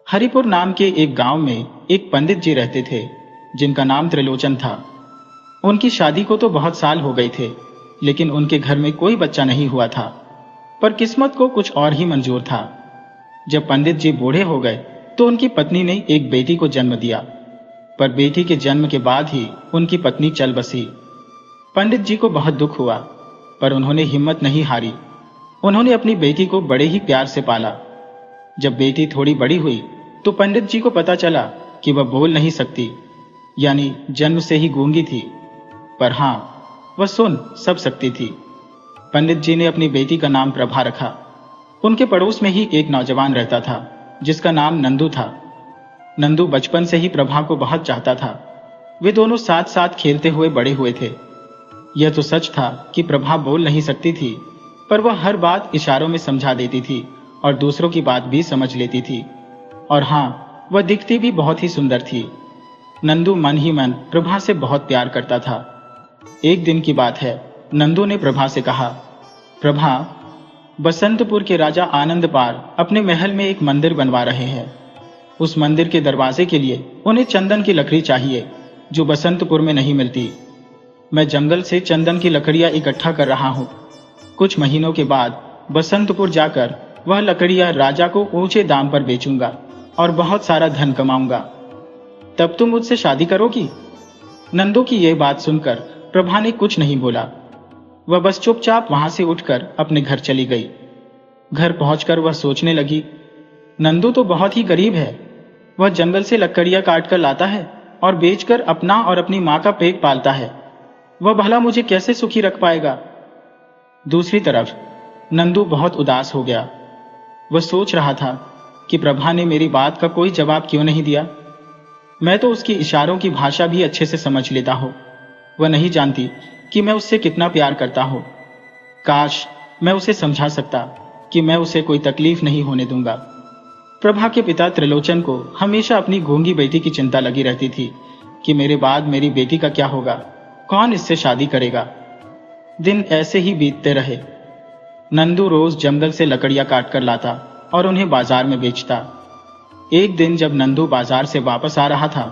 हरिपुर नाम के एक गांव में एक पंडित जी रहते थे जिनका नाम त्रिलोचन था। उनकी शादी को तो बहुत साल हो गए थे, लेकिन उनके घर में कोई बच्चा नहीं हुआ था। पर किस्मत को कुछ और ही मंजूर था। जब पंडित जी बूढ़े हो गए तो उनकी पत्नी ने एक बेटी को जन्म दिया, पर बेटी के जन्म के बाद ही उनकी पत्नी चल बसी। पंडित जी को बहुत दुख हुआ, पर उन्होंने हिम्मत नहीं हारी। उन्होंने अपनी बेटी को बड़े ही प्यार से पाला। जब बेटी थोड़ी बड़ी हुई तो पंडित जी को पता चला कि वह बोल नहीं सकती, यानी जन्म से ही गूंगी थी, पर हाँ, वह सुन सब सकती थी। पंडित जी ने अपनी बेटी का नाम प्रभा रखा। उनके पड़ोस में ही एक नौजवान रहता था जिसका नाम नंदू था। नंदू बचपन से ही प्रभा को बहुत चाहता था। वे दोनों साथ साथ खेलते हुए बड़े हुए थे। यह तो सच था कि प्रभा बोल नहीं सकती थी, पर वह हर बात इशारों में समझा देती थी और दूसरों की बात भी समझ लेती थी। और हाँ, वह दिखती भी बहुत ही सुंदर थी। नंदू मन ही मन प्रभा से बहुत प्यार करता था। एक दिन की बात है, नंदू ने प्रभा से कहा, प्रभा, बसंतपुर के राजा आनंदपाल अपने महल में एक मंदिर बनवा रहे हैं। उस मंदिर के दरवाजे के लिए उन्हें चंदन की लकड़ी चाहिए, जो बसंतपुर में नहीं मिलती। मैं जंगल से चंदन की लकड़ियां इकट्ठा कर रहा हूं। कुछ महीनों के बाद बसंतपुर जाकर वह लकड़ियां राजा को ऊंचे दाम पर बेचूंगा और बहुत सारा धन कमाऊंगा। तब तुम मुझसे शादी करोगी? नंदू की यह बात सुनकर प्रभा ने कुछ नहीं बोला। वह बस चुपचाप वहां से उठकर अपने घर चली गई। घर पहुंचकर वह सोचने लगी, नंदू तो बहुत ही गरीब है। वह जंगल से लकड़ियां काट कर लाता है और बेचकर अपना और अपनी मां का पेट पालता है। वह भला मुझे कैसे सुखी रख पाएगा? दूसरी तरफ नंदू बहुत उदास हो गया। वह सोच रहा था कि प्रभा ने मेरी बात का कोई जवाब क्यों नहीं दिया। मैं तो उसकी इशारों की भाषा भी अच्छे से समझ लेता हूं। वह नहीं जानती कि मैं उससे कितना प्यार करता हूं। काश मैं उसे समझा सकता कि मैं उसे कोई तकलीफ नहीं होने दूंगा। प्रभा के पिता त्रिलोचन को हमेशा अपनी गूंगी बेटी की चिंता लगी रहती थी कि मेरे बाद मेरी बेटी का क्या होगा, कौन इससे शादी करेगा। दिन ऐसे ही बीतते रहे। नंदू रोज जंगल से लकड़ियां काट कर लाता और उन्हें बाजार में बेचता। एक दिन जब नंदू बाजार से वापस आ रहा था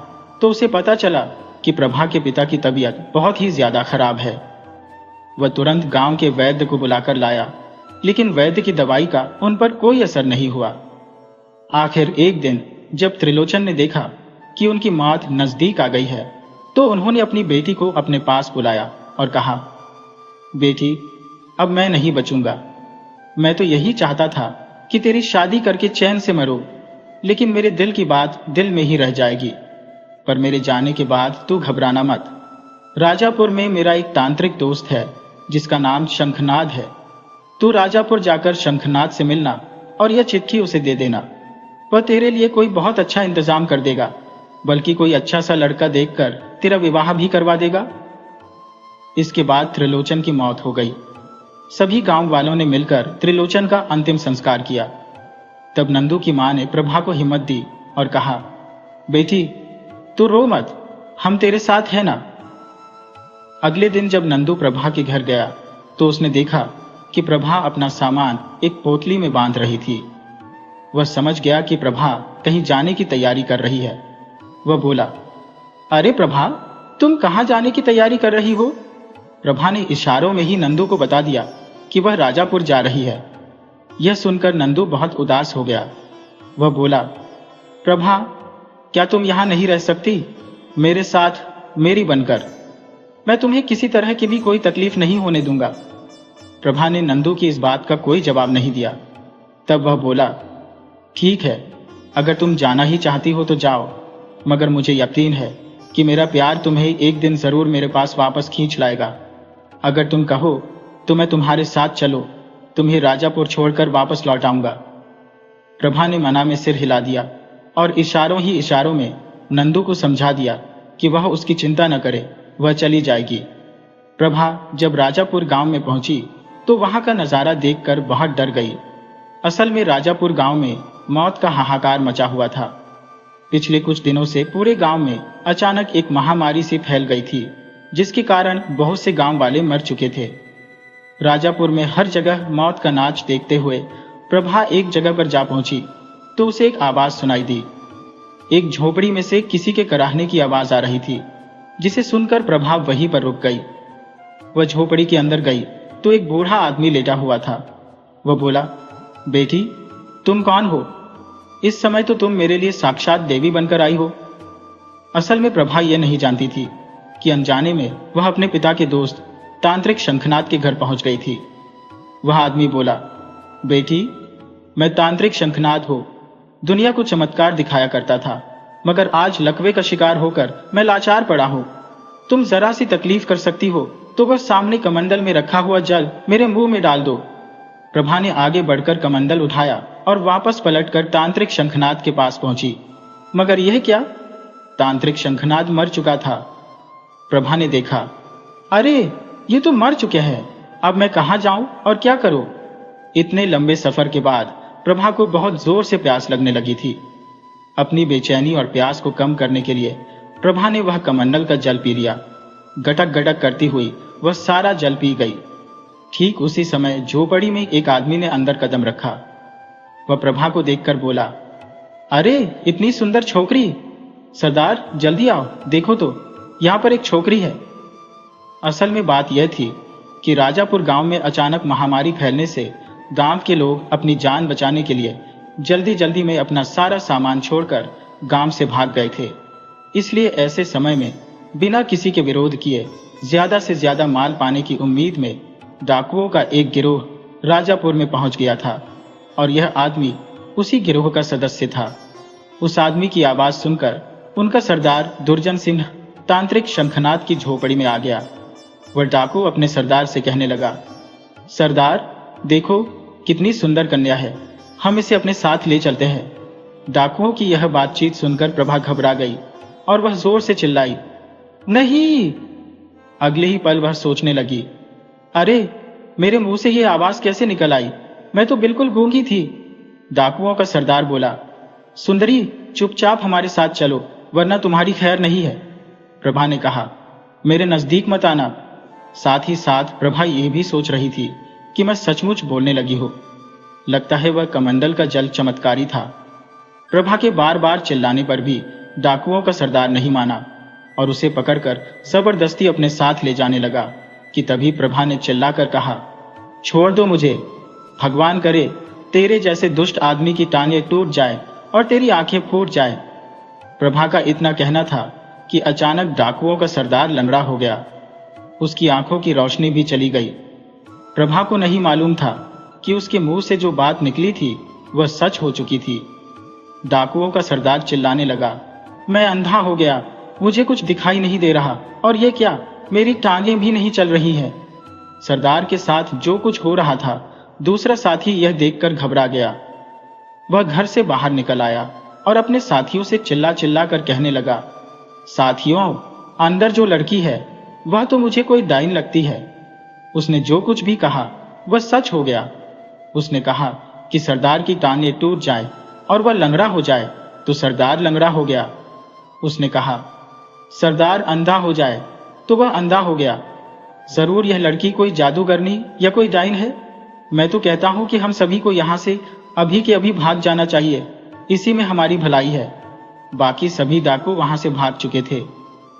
तो उसे पता चला कि प्रभा के पिता की तबीयत बहुत ही ज्यादा खराब है। वह तुरंत गांव के वैद्य को बुलाकर लाया, लेकिन वैद्य की दवाई का उन पर कोई असर नहीं हुआ। आखिर एक दिन जब त्रिलोचन ने देखा कि उनकी मौत नजदीक आ गई है, तो उन्होंने अपनी बेटी को अपने पास बुलाया और कहा, बेटी, अब मैं नहीं बचूंगा। मैं तो यही चाहता था कि तेरी शादी करके चैन से मरूं, लेकिन मेरे दिल की बात दिल में ही रह जाएगी। पर मेरे जाने के बाद तू घबराना मत। राजापुर में मेरा एक तांत्रिक दोस्त है जिसका नाम शंखनाद है। तू राजापुर जाकर शंखनाद से मिलना और यह चिट्ठी उसे दे देना। वह तेरे लिए कोई बहुत अच्छा इंतजाम कर देगा, बल्कि कोई अच्छा सा लड़का देखकर तेरा विवाह भी करवा देगा। इसके बाद त्रिलोचन की मौत हो गई। सभी गांव वालों ने मिलकर त्रिलोचन का अंतिम संस्कार किया। तब नंदू की मां ने प्रभा को हिम्मत दी और कहा, बेटी, तू रो मत, हम तेरे साथ हैं ना। अगले दिन जब नंदू प्रभा के घर गया तो उसने देखा कि प्रभा अपना सामान एक पोटली में बांध रही थी। वह समझ गया कि प्रभा कहीं जाने की तैयारी कर रही है। वह बोला, अरे प्रभा, तुम कहां जाने की तैयारी कर रही हो? प्रभा ने इशारों में ही नंदू को बता दिया कि वह राजापुर जा रही है। यह सुनकर नंदू बहुत उदास हो गया। वह बोला, प्रभा, क्या तुम यहां नहीं रह सकती मेरे साथ मेरी बनकर? मैं तुम्हें किसी तरह की भी कोई तकलीफ नहीं होने दूंगा। प्रभा ने नंदू की इस बात का कोई जवाब नहीं दिया। तब वह बोला, ठीक है, अगर तुम जाना ही चाहती हो तो जाओ, मगर मुझे यकीन है कि मेरा प्यार तुम्हें एक दिन जरूर मेरे पास वापस खींच लाएगा। अगर तुम कहो तो मैं तुम्हारे साथ चलो, तुम्हें राजापुर छोड़कर वापस लौट आऊंगा। प्रभा ने मना में सिर हिला दिया और इशारों ही इशारों में नंदू को समझा दिया कि वह उसकी चिंता न करे, वह चली जाएगी। प्रभा जब राजापुर गांव में पहुंची तो वहां का नजारा देखकर बहुत डर गई। असल में राजापुर गांव में मौत का हाहाकार मचा हुआ था। पिछले कुछ दिनों से पूरे गांव में अचानक एक महामारी सी फैल गई थी, जिसके कारण बहुत से गांव वाले मर चुके थे। राजापुर में हर जगह मौत का नाच देखते हुए प्रभा एक जगह पर जा पहुंची। तो उसे एक आवाज सुनाई दी। एक झोपड़ी में से किसी के कराहने की आवाज आ रही थी, जिसे सुनकर प्रभा वहीं पर रुक गई। वह झोपड़ी के अंदर गई तो एक बूढ़ा आदमी लेटा हुआ था। वह बोला, बेटी, तुम कौन हो? इस समय तो तुम मेरे लिए साक्षात देवी बनकर आई हो। असल में प्रभा यह नहीं जानती थी कि अनजाने में वह अपने पिता के दोस्त तांत्रिक शंखनाद के घर पहुंच गई थी। वह आदमी बोला, बेटी, मैं तांत्रिक शंखनाद हूं। दुनिया को चमत्कार दिखाया करता था, मगर आज लकवे का शिकार होकर मैं लाचार पड़ा हूं। तुम जरा सी तकलीफ कर सकती हो तो बस सामने कमंडल में रखा हुआ जल मेरे मुंह में डाल दो। प्रभा ने आगे बढ़कर कमंडल उठाया और वापस पलटकर तांत्रिक शंखनाद के पास पहुंची। मगर यह क्या? तांत्रिक शंखनाद मर चुका था। प्रभा ने देखा, अरे ये तो मर चुके हैं। अब मैं कहां जाऊं और क्या करूं? इतने लंबे सफर के बाद प्रभा को बहुत जोर से प्यास लगने लगी थी। अपनी बेचैनी और प्यास को कम करने के लिए प्रभा ने वह कमंडल का जल पी लिया। गटक गटक करती हुई वह सारा जल पी गई। ठीक उसी समय झोपड़ी में एक आदमी ने अंदर कदम रखा। वह प्रभा को देखकर बोला, अरे इतनी सुंदर छोकरी! सरदार जल्दी आओ, देखो तो यहां पर एक छोकरी है। असल में बात यह थी कि राजापुर गांव में अचानक महामारी फैलने से गांव के लोग अपनी जान बचाने के लिए जल्दी जल्दी में अपना सारा सामान छोड़कर गांव से भाग गए थे। इसलिए ऐसे समय में बिना किसी के विरोध किए ज्यादा से ज्यादा माल पाने की उम्मीद में डाकुओं का एक गिरोह राजापुर में पहुंच गया था और यह आदमी उसी गिरोह का सदस्य था। उस आदमी की आवाज सुनकर उनका सरदार दुर्जन सिंह तांत्रिक शंखनाद की झोपड़ी में आ गया। वह डाकू अपने सरदार से कहने लगा, सरदार देखो कितनी सुंदर कन्या है, हम इसे अपने साथ ले चलते हैं। डाकुओं की यह बातचीत सुनकर प्रभा घबरा गई और वह जोर से चिल्लाई, नहीं! अगले ही पल वह सोचने लगी, अरे मेरे मुंह से यह आवाज कैसे निकल आई? मैं तो बिल्कुल गूंगी थी। डाकुओं का सरदार बोला, सुंदरी चुपचाप हमारे साथ चलो वरना तुम्हारी खैर नहीं है। प्रभा ने कहा, मेरे नजदीक मत आना। साथ ही साथ प्रभा यह भी सोच रही थी कि मैं सचमुच बोलने लगी हूं। लगता है वह कमंडल का जल चमत्कारी था। प्रभा के बार बार चिल्लाने पर भी डाकुओं का सरदार नहीं माना और उसे पकड़कर जबरदस्ती अपने साथ ले जाने लगा कि तभी प्रभा ने चिल्लाकर कहा, छोड़ दो मुझे। भगवान करे तेरे जैसे दुष्ट आदमी की टांगें टूट जाए और तेरी आंखें फूट जाए। प्रभा का इतना कहना था कि अचानक डाकुओं का सरदार लंगड़ा हो गया। उसकी आंखों की रोशनी भी चली गई। प्रभा को नहीं मालूम था कि उसके मुंह से जो बात निकली थी वह सच हो चुकी थी। डाकुओं का सरदार चिल्लाने लगा, मैं अंधा हो गया, मुझे कुछ दिखाई नहीं दे रहा, और ये क्या, मेरी टांगें भी नहीं चल रही हैं। सरदार के साथ जो कुछ हो रहा था दूसरा साथी यह देखकर घबरा गया। वह घर से बाहर निकल आया और अपने साथियों से चिल्ला चिल्ला कर कहने लगा, साथियों, अंदर जो लड़की है वह तो मुझे कोई डाइन लगती है। उसने जो कुछ भी कहा वह सच हो गया। उसने कहा कि सरदार की टांगें टूट जाए और वह लंगड़ा हो जाए तो सरदार लंगड़ा हो गया। उसने कहा सरदार अंधा हो जाए तो वह अंधा हो गया। जरूर यह लड़की कोई जादूगरनी या कोई डाइन है। मैं तो कहता हूं कि हम सभी को यहां से अभी के अभी भाग जाना चाहिए, इसी में हमारी भलाई है। बाकी सभी डाकू वहां से भाग चुके थे।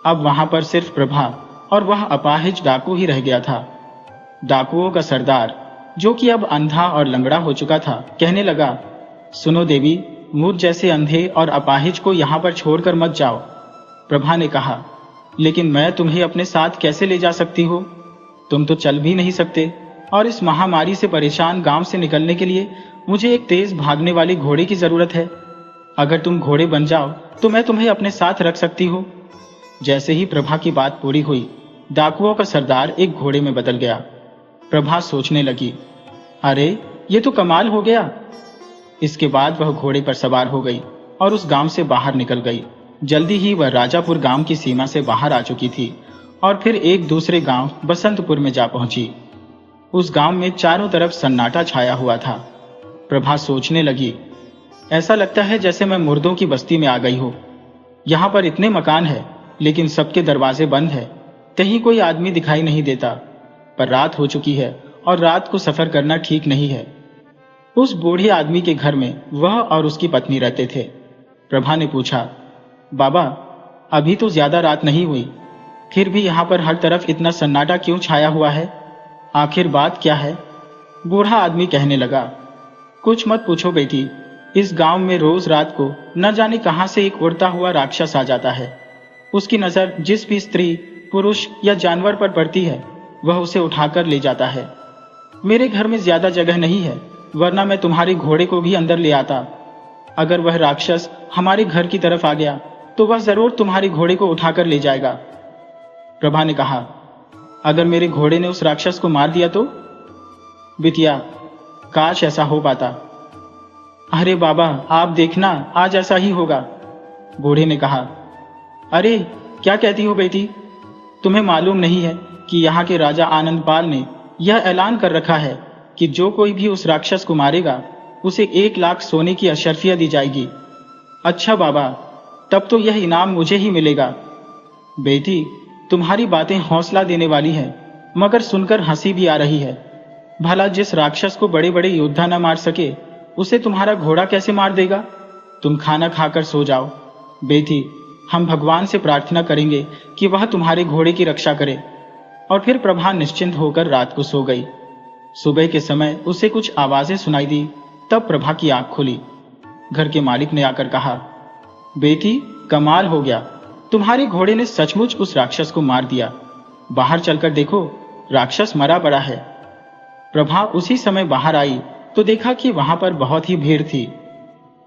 अब वहां पर सिर्फ प्रभा और वह अपाहिज डाकू ही रह गया था। डाकुओं का सरदार, जो कि अब अंधा और लंगड़ा हो चुका था, कहने लगा, सुनो देवी, मुझ जैसे अंधे और अपाहिज को यहां पर छोड़कर मत जाओ। प्रभा ने कहा, लेकिन मैं तुम्हें अपने साथ कैसे ले जा सकती हूँ? तुम तो चल भी नहीं सकते और इस महामारी से परेशान गांव से निकलने के लिए मुझे एक तेज भागने वाले घोड़े की जरूरत है। अगर तुम घोड़े बन जाओ तो मैं तुम्हें अपने साथ रख सकती हूँ। जैसे ही प्रभा की बात पूरी हुई, डाकुओं का सरदार एक घोड़े में बदल गया। प्रभा सोचने लगी, अरे ये तो कमाल हो गया। इसके बाद वह घोड़े पर सवार हो गई और उस गांव से बाहर निकल गई। जल्दी ही वह राजापुर गांव की सीमा से बाहर आ चुकी थी और फिर एक दूसरे गांव बसंतपुर में जा पहुंची। उस गांव में चारों तरफ सन्नाटा छाया हुआ था। प्रभा सोचने लगी, ऐसा लगता है जैसे मैं मुर्दों की बस्ती में आ गई हूं। यहां पर इतने मकान हैं, लेकिन सबके दरवाजे बंद है। कहीं कोई आदमी दिखाई नहीं देता। पर रात हो चुकी है और रात को सफर करना ठीक नहीं है। उस बूढ़े आदमी के घर में वह और उसकी पत्नी रहते थे। प्रभा ने पूछा, बाबा, अभी तो ज्यादा रात नहीं हुई, फिर भी यहाँ पर हर तरफ इतना सन्नाटा क्यों छाया हुआ है? आखिर बात क्या है? बूढ़ा आदमी कहने लगा, कुछ मत पूछो बेटी, इस गांव में रोज रात को न जाने कहां से एक उड़ता हुआ राक्षस आ जाता है। उसकी नजर जिस भी स्त्री, पुरुष या जानवर पर पड़ती है वह उसे उठाकर ले जाता है। मेरे घर में ज्यादा जगह नहीं है, वरना मैं तुम्हारे घोड़े को भी अंदर ले आता। अगर वह राक्षस हमारे घर की तरफ आ गया तो वह जरूर तुम्हारे घोड़े को उठाकर ले जाएगा। प्रभा ने कहा, अगर मेरे घोड़े ने उस राक्षस को मार दिया तो? बिटिया, काश ऐसा हो पाता। अरे बाबा, आप देखना, आज ऐसा ही होगा। बूढ़े ने कहा, अरे क्या कहती हो बेटी? तुम्हें मालूम नहीं है कि यहाँ के राजा आनंदपाल ने यह ऐलान कर रखा है कि जो कोई भी उस राक्षस को मारेगा उसे 1 लाख सोने की अशर्फिया दी जाएगी। अच्छा बाबा, तब तो यह इनाम मुझे ही मिलेगा। बेटी, तुम्हारी बातें हौसला देने वाली है, मगर सुनकर हंसी भी आ रही है। भला जिस राक्षस को बड़े बड़े योद्धा न मार सके उसे तुम्हारा घोड़ा कैसे मार देगा? तुम खाना खाकर सो जाओ। बेटी, हम भगवान से प्रार्थना करेंगे कि वह तुम्हारे घोड़े की रक्षा करे। और फिर प्रभा निश्चिंत होकर रात को सो गई। सुबह के समय उसे कुछ आवाजें सुनाई दी, तब प्रभा की आंख खुली। घर के मालिक ने आकर कहा, बेटी, कमाल हो गया, तुम्हारे घोड़े ने सचमुच उस राक्षस को मार दिया। बाहर चलकर देखो, राक्षस मरा पड़ा है। प्रभा उसी समय बाहर आई तो देखा कि वहां पर बहुत ही भीड़ थी।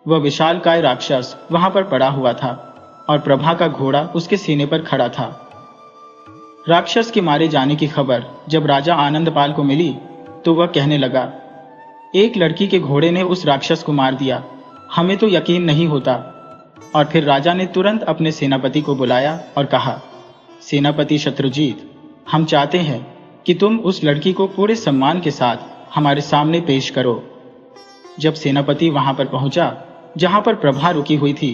वह विशालकाय राक्षस वहां पर पड़ा हुआ था और प्रभा का घोड़ा उसके सीने पर खड़ा था। राक्षस के मारे जाने की खबर जब राजा आनंदपाल को मिली तो वह कहने लगा, एक लड़की के घोड़े ने उस राक्षस को मार दिया, हमें तो यकीन नहीं होता। और फिर राजा ने तुरंत अपने सेनापति को बुलाया और कहा, सेनापति शत्रुजीत, हम चाहते हैं कि तुम उस लड़की को पूरे सम्मान के साथ हमारे सामने पेश करो। जब सेनापति वहां पर पहुंचा जहां पर प्रभा रुकी हुई थी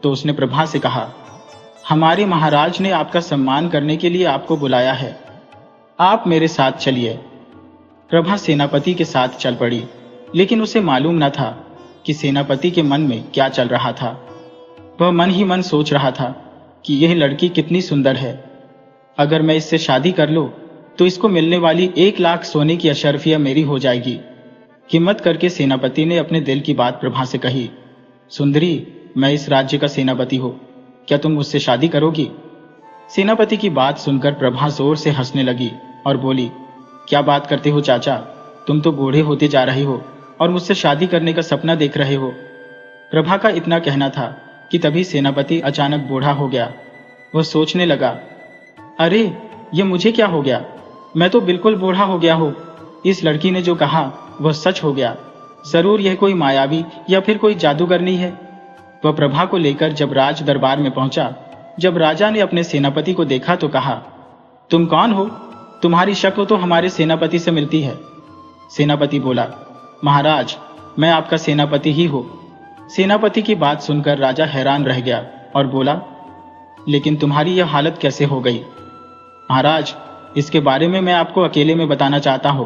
तो उसने प्रभा से कहा, हमारे महाराज ने आपका सम्मान करने के लिए आपको बुलाया है, आप मेरे साथ चलिए। प्रभा सेनापति के साथ चल पड़ी, लेकिन उसे मालूम न था कि सेनापति के मन में क्या चल रहा था। वह मन ही मन सोच रहा था कि यह लड़की कितनी सुंदर है। अगर मैं इससे शादी कर लूं तो इसको मिलने वाली 1 लाख सोने की अशर्फिया मेरी हो जाएगी। हिम्मत करके सेनापति ने अपने दिल की बात प्रभा से कही, सुंदरी, मैं इस राज्य का सेनापति हूं, क्या तुम मुझसे शादी करोगी? सेनापति की बात सुनकर प्रभा जोर से हंसने लगी और बोली, क्या बात करते हो चाचा, तुम तो बूढ़े होते जा रहे हो और मुझसे शादी करने का सपना देख रहे हो। प्रभा का इतना कहना था कि तभी सेनापति अचानक बूढ़ा हो गया। वह सोचने लगा, अरे ये मुझे क्या हो गया, मैं तो बिल्कुल बूढ़ा हो गया हूं। इस लड़की ने जो कहा वह सच हो गया, जरूर यह कोई मायावी या फिर कोई जादूगरनी है। वह प्रभा को लेकर जब राज दरबार में पहुंचा, जब राजा ने अपने सेनापति को देखा तो कहा, तुम कौन हो? तुम्हारी शक्ल तो हमारे सेनापति से मिलती है। सेनापति बोला, महाराज, मैं आपका सेनापति ही हूं। सेनापति की बात सुनकर राजा हैरान रह गया और बोला, लेकिन तुम्हारी यह हालत कैसे हो गई? महाराज, इसके बारे में मैं आपको अकेले में बताना चाहता हूं।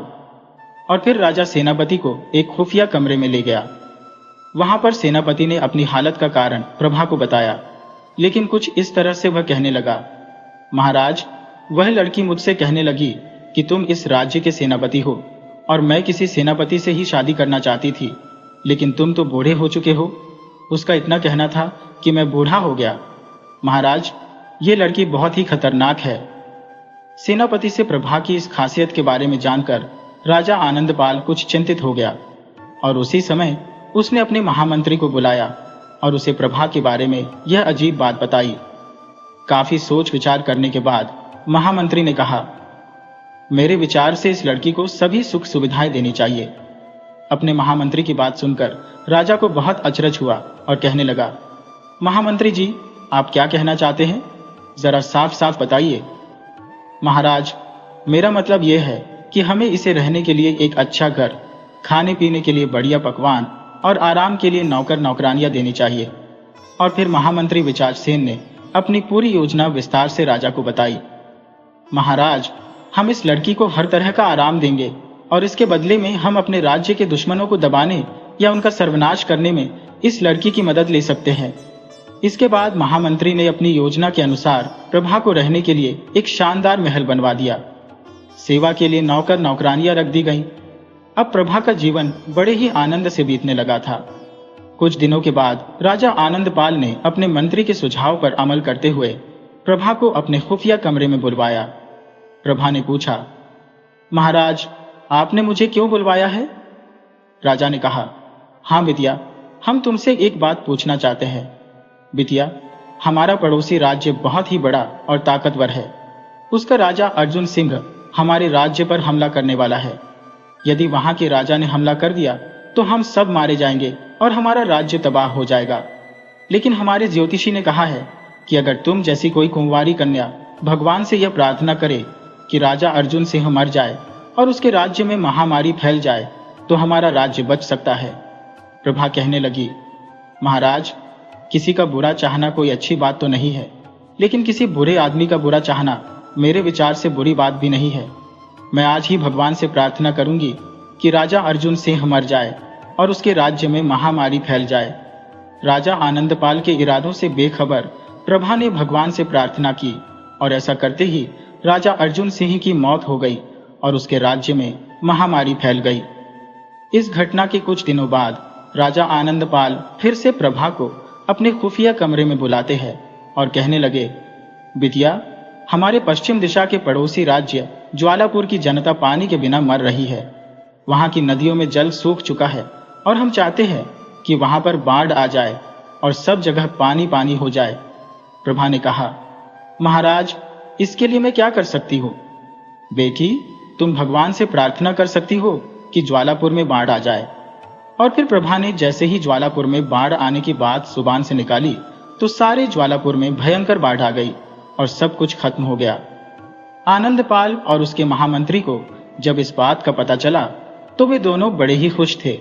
और फिर राजा सेनापति को एक खुफिया कमरे में ले गया। वहां पर सेनापति ने अपनी हालत का कारण प्रभा को बताया, लेकिन कुछ इस तरह से वह कहने लगा, महाराज, वह लड़की मुझसे कहने लगी कि तुम इस राज्य के सेनापति हो और मैं किसी सेनापति से ही शादी करना चाहती थी, लेकिन तुम तो बूढ़े हो चुके हो। उसका इतना कहना था कि मैं बूढ़ा हो गया। महाराज, ये लड़की बहुत ही खतरनाक है। सेनापति से प्रभा की इस खासियत के बारे में जानकर राजा आनंदपाल कुछ चिंतित हो गया और उसी समय उसने अपने महामंत्री को बुलाया और उसे प्रभा के बारे में यह अजीब बात बताई। काफी सोच विचार करने के बाद महामंत्री ने कहा, मेरे विचार से इस लड़की को सभी सुख सुविधाएं देनी चाहिए। अपने महामंत्री की बात सुनकर राजा को बहुत अचरज हुआ और कहने लगा, महामंत्री जी, आप क्या कहना चाहते हैं? जरा साफ साफ बताइए। महाराज, मेरा मतलब यह है कि हमें इसे रहने के लिए एक अच्छा घर, खाने पीने के लिए बढ़िया पकवान और आराम के लिए नौकर नौकरानियां देनी चाहिए। और फिर महामंत्री विचारसेन ने अपनी पूरी योजना विस्तार से राजा को बताई। महाराज, हम इस लड़की को हर तरह का आराम देंगे और इसके बदले में हम अपने राज्य के दुश्मनों को दबाने या उनका सर्वनाश करने में इस लड़की की मदद ले सकते हैं। इसके बाद महामंत्री ने अपनी योजना के अनुसार प्रभा को रहने के लिए एक शानदार महल बनवा दिया। सेवा के लिए नौकर नौकरानियां रख दी गईं। अब प्रभा का जीवन बड़े ही आनंद से बीतने लगा था। कुछ दिनों के बाद राजा आनंदपाल ने अपने मंत्री के सुझाव पर अमल करते हुए प्रभा को अपने खुफिया कमरे में बुलवाया। प्रभा ने पूछा, महाराज, आपने मुझे क्यों बुलवाया है? राजा ने कहा, हाँ बिटिया, हम तुमसे एक बात पूछना चाहते हैं। बिटिया, हमारा पड़ोसी राज्य बहुत ही बड़ा और ताकतवर है। उसका राजा अर्जुन सिंह हमारे राज्य पर हमला करने वाला है। यदि वहां के राजा ने हमला कर दिया तो हम सब मारे जाएंगे और हमारा राज्य तबाह हो जाएगा। लेकिन हमारे ज्योतिषी ने कहा है कि अगर तुम जैसी कोई कुंवारी कन्या भगवान से यह प्रार्थना करे कि राजा अर्जुन सिंह मर जाए और उसके राज्य में महामारी फैल जाए तो हमारा राज्य बच सकता है। प्रभा कहने लगी, महाराज, किसी का बुरा चाहना कोई अच्छी बात तो नहीं है, लेकिन किसी बुरे आदमी का बुरा चाहना मेरे विचार से बुरी बात भी नहीं है। मैं आज ही भगवान से प्रार्थना करूंगी कि राजा अर्जुन सिंह मर जाए और उसके राज्य में महामारी फैल जाए। राजा आनंदपाल के इरादों से बेखबर प्रभा ने भगवान से प्रार्थना की और ऐसा करते ही राजा अर्जुन सिंह की मौत हो गई और उसके राज्य में महामारी फैल गई। इस घटना के कुछ दिनों बाद राजा आनंदपाल फिर से प्रभा को अपने खुफिया कमरे में बुलाते हैं और कहने लगे, बिटिया, हमारे पश्चिम दिशा के पड़ोसी राज्य ज्वालापुर की जनता पानी के बिना मर रही है। वहां की नदियों में जल सूख चुका है और हम चाहते हैं कि वहां पर बाढ़ आ जाए और सब जगह पानी पानी हो जाए। प्रभा ने कहा, महाराज, इसके लिए मैं क्या कर सकती हूँ? बेटी, तुम भगवान से प्रार्थना कर सकती हो कि ज्वालापुर में बाढ़ आ जाए। और फिर प्रभा ने जैसे ही ज्वालापुर में बाढ़ आने की बात जुबान से निकाली तो सारे ज्वालापुर में भयंकर बाढ़ आ गई और सब कुछ खत्म हो गया। आनंदपाल और उसके महामंत्री को जब इस बात का पता चला तो वे दोनों बड़े ही खुश थे।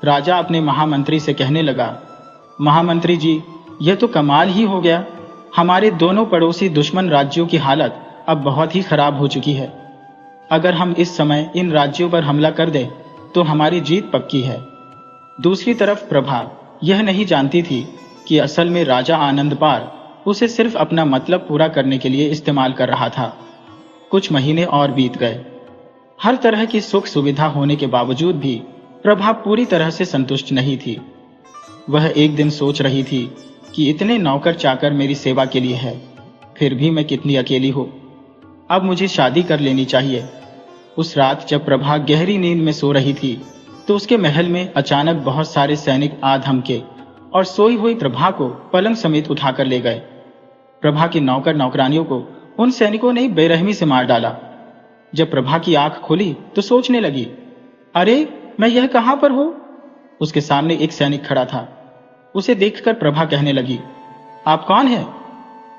राजा अपने महामंत्री से कहने लगा, महामंत्री जी, यह तो कमाल ही हो गया। हमारे दोनों पड़ोसी दुश्मन राज्यों की हालत अब बहुत ही खराब हो चुकी है। अगर हम इस समय इन राज्यों पर हमला कर दें तो हमारी जीत पक्की है। दूसरी तरफ प्रभा यह नहीं जानती थी कि असल में राजा आनंदपाल उसे सिर्फ अपना मतलब पूरा करने के लिए इस्तेमाल कर रहा था। कुछ महीने और बीत गए। हर तरह की सुख सुविधा होने के बावजूद भी प्रभा पूरी तरह से संतुष्ट नहीं थी। वह एक दिन सोच रही थी कि इतने नौकर चाकर मेरी सेवा के लिए है, फिर भी मैं कितनी अकेली हूँ। अब मुझे शादी कर लेनी चाहिए। उस रात जब प्रभा गहरी नींद में सो रही थी तो उसके महल में अचानक बहुत सारे सैनिक आ धमके और सोई हुई प्रभा को पलंग समेत उठाकर ले गए। प्रभा के नौकर नौकरानियों को उन सैनिकों ने बेरहमी से मार डाला। जब प्रभा की आंख खुली तो सोचने लगी, अरे, मैं यह कहां पर हूं? उसके सामने एक सैनिक खड़ा था। उसे देखकर प्रभा कहने लगी, आप कौन हैं?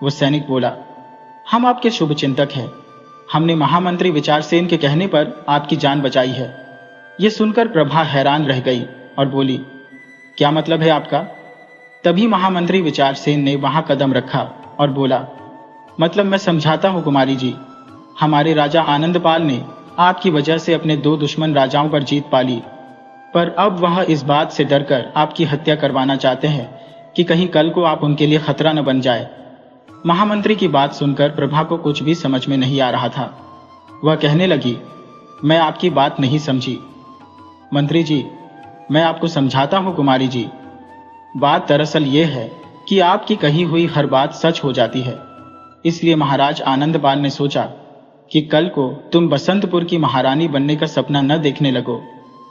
वो सैनिक बोला, हम आपके शुभ चिंतक हैं। हमने महामंत्री विचारसेन के कहने पर आपकी जान बचाई है। यह सुनकर प्रभा हैरान रह गई और बोली, क्या मतलब है आपका? तभी महामंत्री विचारसेन ने वहां कदम रखा और बोला, मतलब मैं समझाता हूं कुमारी जी। हमारे राजा आनंदपाल ने आपकी वजह से अपने दो दुश्मन राजाओं पर जीत पाली, पर अब वह इस बात से डरकर आपकी हत्या करवाना चाहते हैं कि कहीं कल को आप उनके लिए खतरा न बन जाए। महामंत्री की बात सुनकर प्रभा को कुछ भी समझ में नहीं आ रहा था। वह कहने लगी, मैं आपकी बात नहीं समझी। मंत्री जी, मैं आपको समझाता हूं कुमारी जी। बात दरअसल ये है कि आपकी कही हुई हर बात सच हो जाती है। इसलिए महाराज आनंदपाल ने सोचा कि कल को तुम बसंतपुर की महारानी बनने का सपना न देखने लगो,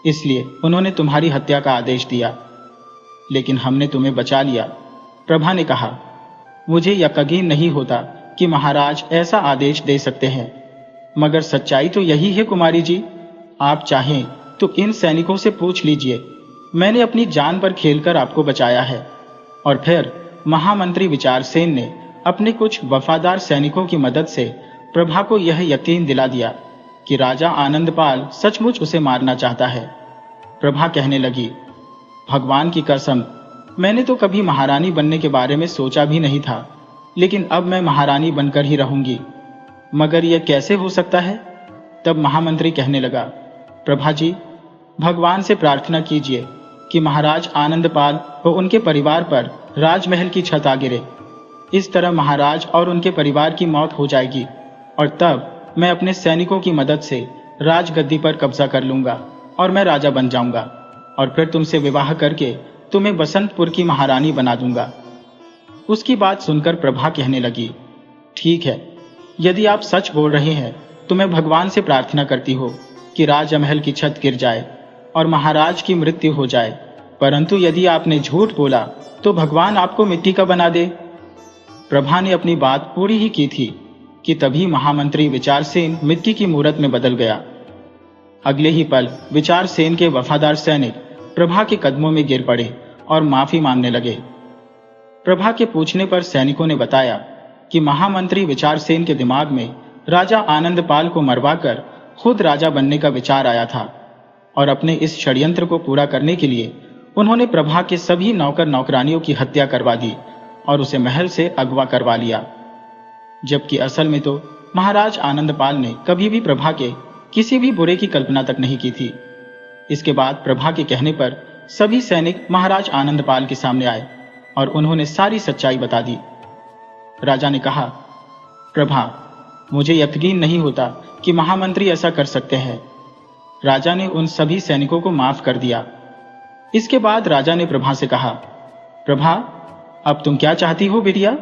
इसलिए उन्होंने तुम्हारी हत्या का आदेश दिया। लेकिन हमने तुम्हें बचा लिया। प्रभा ने कहा, मुझे यकीन नहीं होता कि महाराज ऐसा आदेश दे सकते हैं, मगर सच्चाई तो यही है कुमारी जी। आप चाहें तो इन सैनिकों से पूछ लीजिए। मैंने अपनी जान पर खेलकर आपको बचाया है। और फिर महामंत्री विचारसेन ने अपने कुछ वफादार सैनिकों की मदद से प्रभा को यह यकीन दिला दिया कि राजा आनंदपाल सचमुच उसे मारना चाहता है। प्रभा कहने लगी, भगवान की कसम, मैंने तो कभी महारानी बनने के बारे में सोचा भी नहीं था, लेकिन अब मैं महारानी बनकर ही रहूंगी। मगर यह कैसे हो सकता है? तब महामंत्री कहने लगा, प्रभा जी, भगवान से प्रार्थना कीजिए कि महाराज आनंदपाल व उनके परिवार पर राजमहल की छत आ गिरे। इस तरह महाराज और उनके परिवार की मौत हो जाएगी और तब मैं अपने सैनिकों की मदद से राजगद्दी पर कब्जा कर लूंगा और मैं राजा बन जाऊंगा और फिर तुमसे विवाह करके तुम्हें बसंतपुर की महारानी बना दूंगा। उसकी बात सुनकर प्रभा कहने लगी, ठीक है, यदि आप सच बोल रहे हैं तो मैं भगवान से प्रार्थना करती हूँ कि राजमहल की छत गिर जाए और महाराज की मृत्यु हो जाए, परंतु यदि आपने झूठ बोला तो भगवान आपको मिट्टी का बना दे। प्रभा ने अपनी बात पूरी ही की थी कि तभी महामंत्री विचारसेन मिट्टी की मूरत में बदल गया। अगले ही पल विचारसेन के वफादार सैनिक प्रभा के कदमों में गिर पड़े और माफी मांगने लगे। प्रभा के पूछने पर सैनिकों ने बताया कि महामंत्री विचारसेन के दिमाग में राजा आनंदपाल को मरवाकर खुद राजा बनने का विचार आया था और अपने इस षड्यंत्र को पूरा करने के लिए उन्होंने प्रभा के सभी नौकर नौकरानियों की हत्या करवा दी और उसे महल से अगवा करवा लिया, जबकि असल में तो महाराज आनंदपाल ने कभी भी प्रभा के किसी भी बुरे की कल्पना तक नहीं की थी। इसके बाद प्रभा के कहने पर सभी सैनिक महाराज आनंदपाल के सामने आए और उन्होंने सारी सच्चाई बता दी। राजा ने कहा, प्रभा, मुझे यकीन नहीं होता कि महामंत्री ऐसा कर सकते हैं। राजा ने उन सभी सैनिकों को माफ कर दिया। इसके बाद राजा ने प्रभा से कहा, प्रभा, अब तुम क्या चाहती हो बिटिया?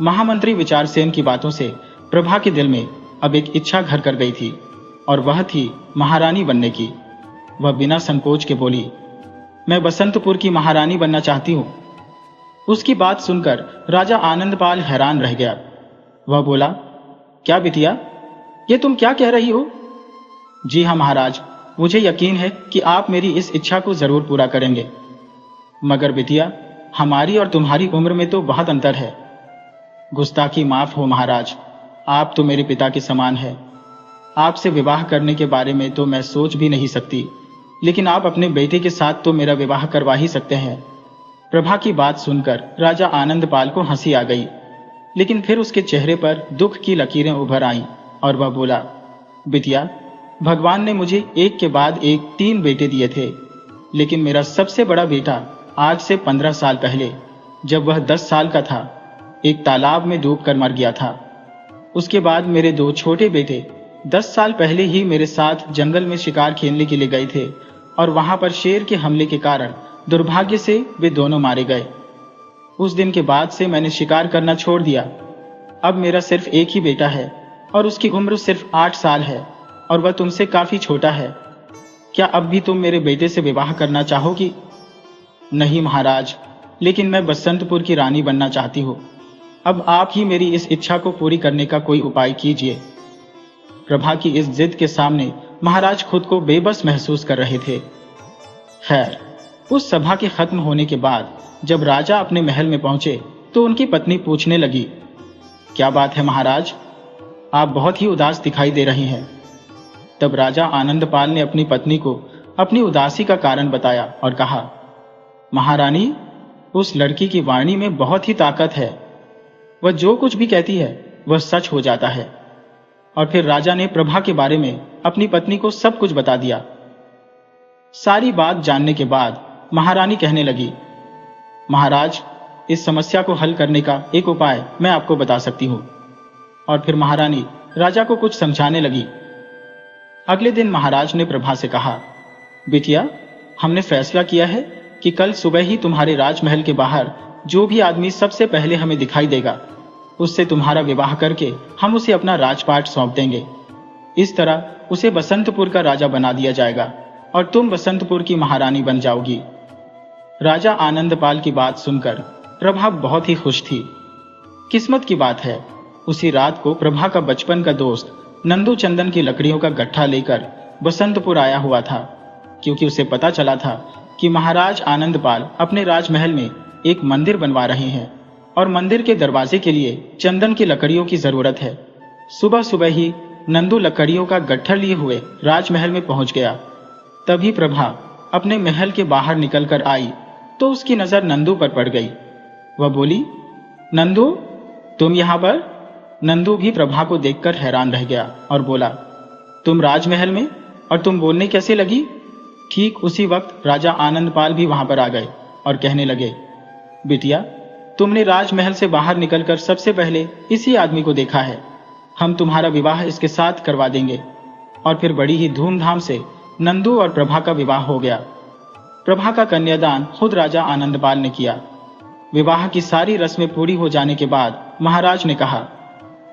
महामंत्री विचारसेन की बातों से प्रभा के दिल में अब एक इच्छा घर कर गई थी और वह थी महारानी बनने की। वह बिना संकोच के बोली, मैं बसंतपुर की महारानी बनना चाहती हूं। उसकी बात सुनकर राजा आनंदपाल हैरान रह गया। वह बोला, क्या बिटिया, ये तुम क्या कह रही हो? जी हाँ महाराज, मुझे यकीन है कि आप मेरी इस इच्छा को जरूर पूरा करेंगे। मगर बिटिया, हमारी और तुम्हारी उम्र में तो बहुत अंतर है। गुस्ताखी माफ हो महाराज, आप तो मेरे पिता के समान है। आपसे विवाह करने के बारे में तो मैं सोच भी नहीं सकती, लेकिन आप अपने बेटे के साथ तो मेरा विवाह करवा ही सकते हैं। प्रभा की बात सुनकर राजा आनंदपाल को हंसी आ गई, लेकिन फिर उसके चेहरे पर दुख की लकीरें उभर आईं और वह बोला, बिटिया, भगवान ने मुझे एक के बाद एक 3 बेटे दिए थे, लेकिन मेरा सबसे बड़ा बेटा आज से 15 साल पहले, जब वह 10 साल का था, एक तालाब में डूबकर मर गया था। उसके बाद मेरे 2 छोटे बेटे 10 साल पहले ही मेरे साथ जंगल में शिकार खेलने के लिए गए थे और वहां पर शेर के हमले के कारण दुर्भाग्य से वे दोनों मारे गए। उस दिन के बाद से मैंने शिकार करना छोड़ दिया। अब मेरा सिर्फ एक ही बेटा है और उसकी उम्र सिर्फ 8 साल है और वह तुमसे काफी छोटा है। क्या अब भी तुम मेरे बेटे से विवाह करना चाहोगी? नहीं महाराज, लेकिन मैं बसंतपुर की रानी बनना चाहती हूँ। अब आप ही मेरी इस इच्छा को पूरी करने का कोई उपाय कीजिए। प्रभा की इस जिद के सामने महाराज खुद को बेबस महसूस कर रहे थे। खैर, उस सभा के खत्म होने के बाद जब राजा अपने महल में पहुंचे तो उनकी पत्नी पूछने लगी, क्या बात है महाराज, आप बहुत ही उदास दिखाई दे रहे हैं। तब राजा आनंदपाल ने अपनी पत्नी को अपनी उदासी का कारण बताया और कहा, महारानी, उस लड़की की वाणी में बहुत ही ताकत है। वह जो कुछ भी कहती है वह सच हो जाता है। और फिर राजा ने प्रभा के बारे में अपनी पत्नी को सब कुछ बता दिया। सारी बात जानने के बाद महारानी कहने लगी, महाराज, इस समस्या को हल करने का एक उपाय मैं आपको बता सकती हूँ। और फिर महारानी राजा को कुछ समझाने लगी। अगले दिन महाराज ने प्रभा से कहा, बिटिया, हमने फैसला किया है कि कल सुबह ही तुम्हारे राजमहल के बाहर जो भी आदमी सबसे पहले हमें दिखाई देगा, उससे तुम्हारा विवाह करके हम उसे अपना राजपाट सौंप देंगे। इस तरह उसे बसंतपुर का राजा बना दिया जाएगा और तुम बसंतपुर की महारानी बन जाओगी। राजा आनंदपाल की बात सुनकर प्रभा बहुत ही खुश थी। किस्मत की बात है, उसी रात को प्रभा का बचपन का दोस्त नंदू चंदन की लकड़ियों का गट्ठा लेकर बसंतपुर आया हुआ था, क्योंकि उसे पता चला था कि महाराज आनंदपाल अपने राजमहल में एक मंदिर बनवा रहे हैं और मंदिर के दरवाजे के लिए चंदन की लकड़ियों की जरूरत है। सुबह सुबह ही नंदू लकड़ियों का गट्ठा लिए हुए राजमहल में पहुंच गया। तभी प्रभा अपने महल के बाहर निकलकर आई तो उसकी नजर नंदू पर पड़ गई। वह बोली, नंदू, तुम यहां पर? नंदू भी प्रभा को देखकर हैरान रह गया और बोला, तुम राजमहल में? और तुम बोलने कैसे लगी? ठीक उसी वक्त राजा आनंदपाल भी वहां पर आ गए और कहने लगे, बिटिया, तुमने राजमहल से बाहर निकलकर सबसे पहले इसी आदमी को देखा है। हम तुम्हारा विवाह इसके साथ करवा देंगे। और फिर बड़ी ही धूमधाम से नंदू और प्रभा का विवाह हो गया। प्रभा का कन्यादान खुद राजा आनंदपाल ने किया। विवाह की सारी रस्में पूरी हो जाने के बाद महाराज ने कहा,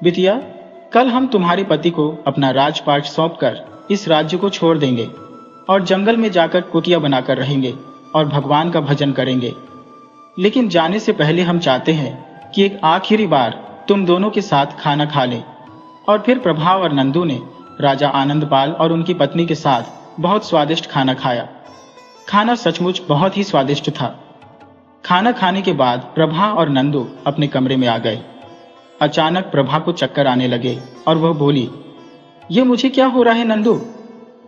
बिटिया, कल हम तुम्हारे पति को अपना राजपाट सौंपकर इस राज्य को छोड़ देंगे और जंगल में जाकर कुटिया बनाकर रहेंगे और भगवान का भजन करेंगे। लेकिन जाने से पहले हम चाहते हैं कि एक आखिरी बार तुम दोनों के साथ खाना खा लें। और फिर प्रभा और नंदू ने राजा आनंदपाल और उनकी पत्नी के साथ बहुत स्वादिष्ट खाना खाया। खाना सचमुच बहुत ही स्वादिष्ट था। खाना खाने के बाद प्रभा और नंदू अपने कमरे में आ गए। अचानक प्रभा को चक्कर आने लगे और वह बोली, ये मुझे क्या हो रहा है नंदू?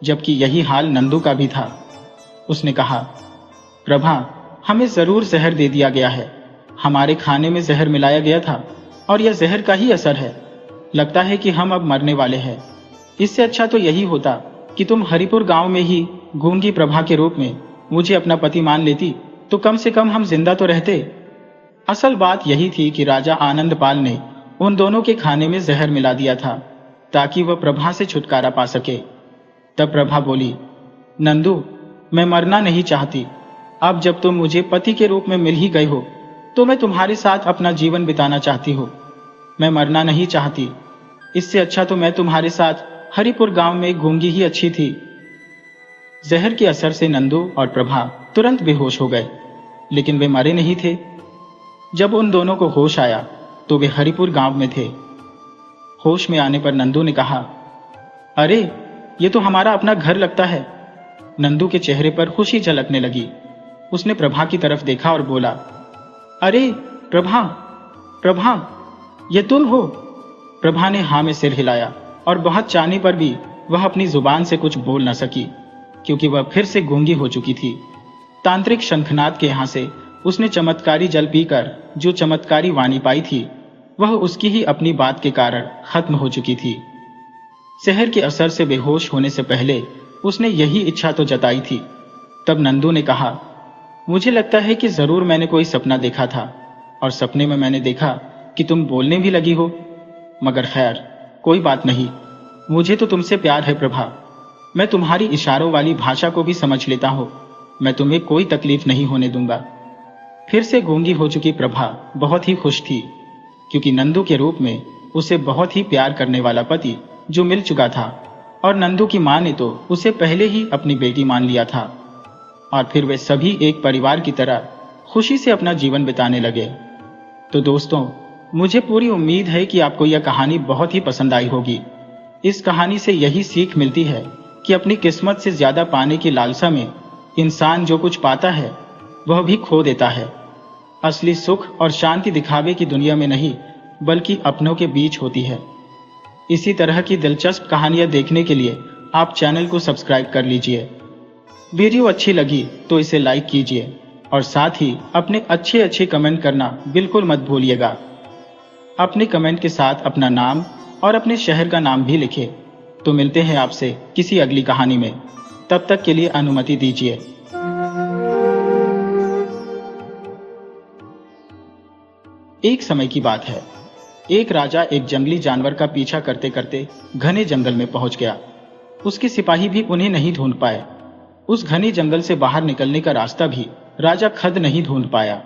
जबकि यही हाल नंदू का भी था। उसने कहा, प्रभा, हमें जरूर जहर दे दिया गया है। हमारे खाने में जहर मिलाया गया था और यह जहर का ही असर है। लगता है कि हम अब मरने वाले हैं। इससे अच्छा तो यही होता कि तुम हरिपुर गांव में ही गूंगी प्रभा के रूप में मुझे अपना पति मान लेती, तो कम से कम हम जिंदा तो रहते। असल बात यही थी कि राजा आनंदपाल ने उन दोनों के खाने में जहर मिला दिया था ताकि वह प्रभा से छुटकारा पा सके। तब प्रभा बोली, नंदू, मैं मरना नहीं चाहती। अब जब तुम मुझे पति के रूप में मिल ही गए हो तो मैं तुम्हारे साथ अपना जीवन बिताना चाहती हूँ। मैं मरना नहीं चाहती। इससे अच्छा तो मैं तुम्हारे साथ हरिपुर गांव में गूंगी ही अच्छी थी। जहर के असर से नंदू और प्रभा तुरंत बेहोश हो गए, लेकिन वे मरे नहीं थे। जब उन दोनों को होश आया तो वे हरिपुर गांव में थे। होश में आने पर नंदू ने कहा, अरे, ये तो हमारा अपना घर लगता है। नंदू के चेहरे पर खुशी झलकने लगी। उसने प्रभा की तरफ देखा और बोला, अरे प्रभा, प्रभा, ये तुम हो? प्रभा ने हाँ में सिर हिलाया और बहुत चाहने पर भी वह अपनी जुबान से कुछ बोल न सकी, क्योंकि वह फिर से गूंगी हो चुकी थी। तांत्रिक शंखनाद के यहाँ से उसने चमत्कारी जल पीकर जो चमत्कारी वाणी पाई थी, वह उसकी ही अपनी बात के कारण खत्म हो चुकी थी। जहर के असर से बेहोश होने से पहले उसने यही इच्छा तो जताई थी। तब नंदू ने कहा, मुझे लगता है कि जरूर मैंने कोई सपना देखा था और सपने में मैंने देखा कि तुम बोलने भी लगी हो। मगर खैर, कोई बात नहीं। मुझे तो तुमसे प्यार है प्रभा। मैं तुम्हारी इशारों वाली भाषा को भी समझ लेता हूँ। मैं तुम्हें कोई तकलीफ नहीं होने दूंगा। फिर से गूंगी हो चुकी प्रभा बहुत ही खुश थी, क्योंकि नंदू के रूप में उसे बहुत ही प्यार करने वाला पति जो मिल चुका था, और नंदू की मां ने तो उसे पहले ही अपनी बेटी मान लिया था। और फिर वे सभी एक परिवार की तरह खुशी से अपना जीवन बिताने लगे। तो दोस्तों, मुझे पूरी उम्मीद है कि आपको यह कहानी बहुत ही पसंद आई होगी। इस कहानी से यही सीख मिलती है कि अपनी किस्मत से ज्यादा पाने की लालसा में इंसान जो कुछ पाता है वह भी खो देता है। असली सुख और शांति दिखावे की दुनिया में नहीं, बल्कि अपनों के बीच होती है। इसी तरह की दिलचस्प कहानियां देखने के लिए आप चैनल को सब्सक्राइब कर लीजिए। वीडियो अच्छी लगी तो इसे लाइक कीजिए और साथ ही अपने अच्छे कमेंट करना बिल्कुल मत भूलिएगा। अपने कमेंट के साथ अपना नाम और अपने शहर का नाम भी लिखें। तो मिलते हैं आपसे किसी अगली कहानी में। तब तक के लिए अनुमति दीजिए। एक समय की बात है। एक राजा एक जंगली जानवर का पीछा करते करते घने जंगल में पहुंच गया। उसके सिपाही भी उन्हें नहीं ढूंढ पाए। उस घने जंगल से बाहर निकलने का रास्ता भी राजा खुद नहीं ढूंढ पाया।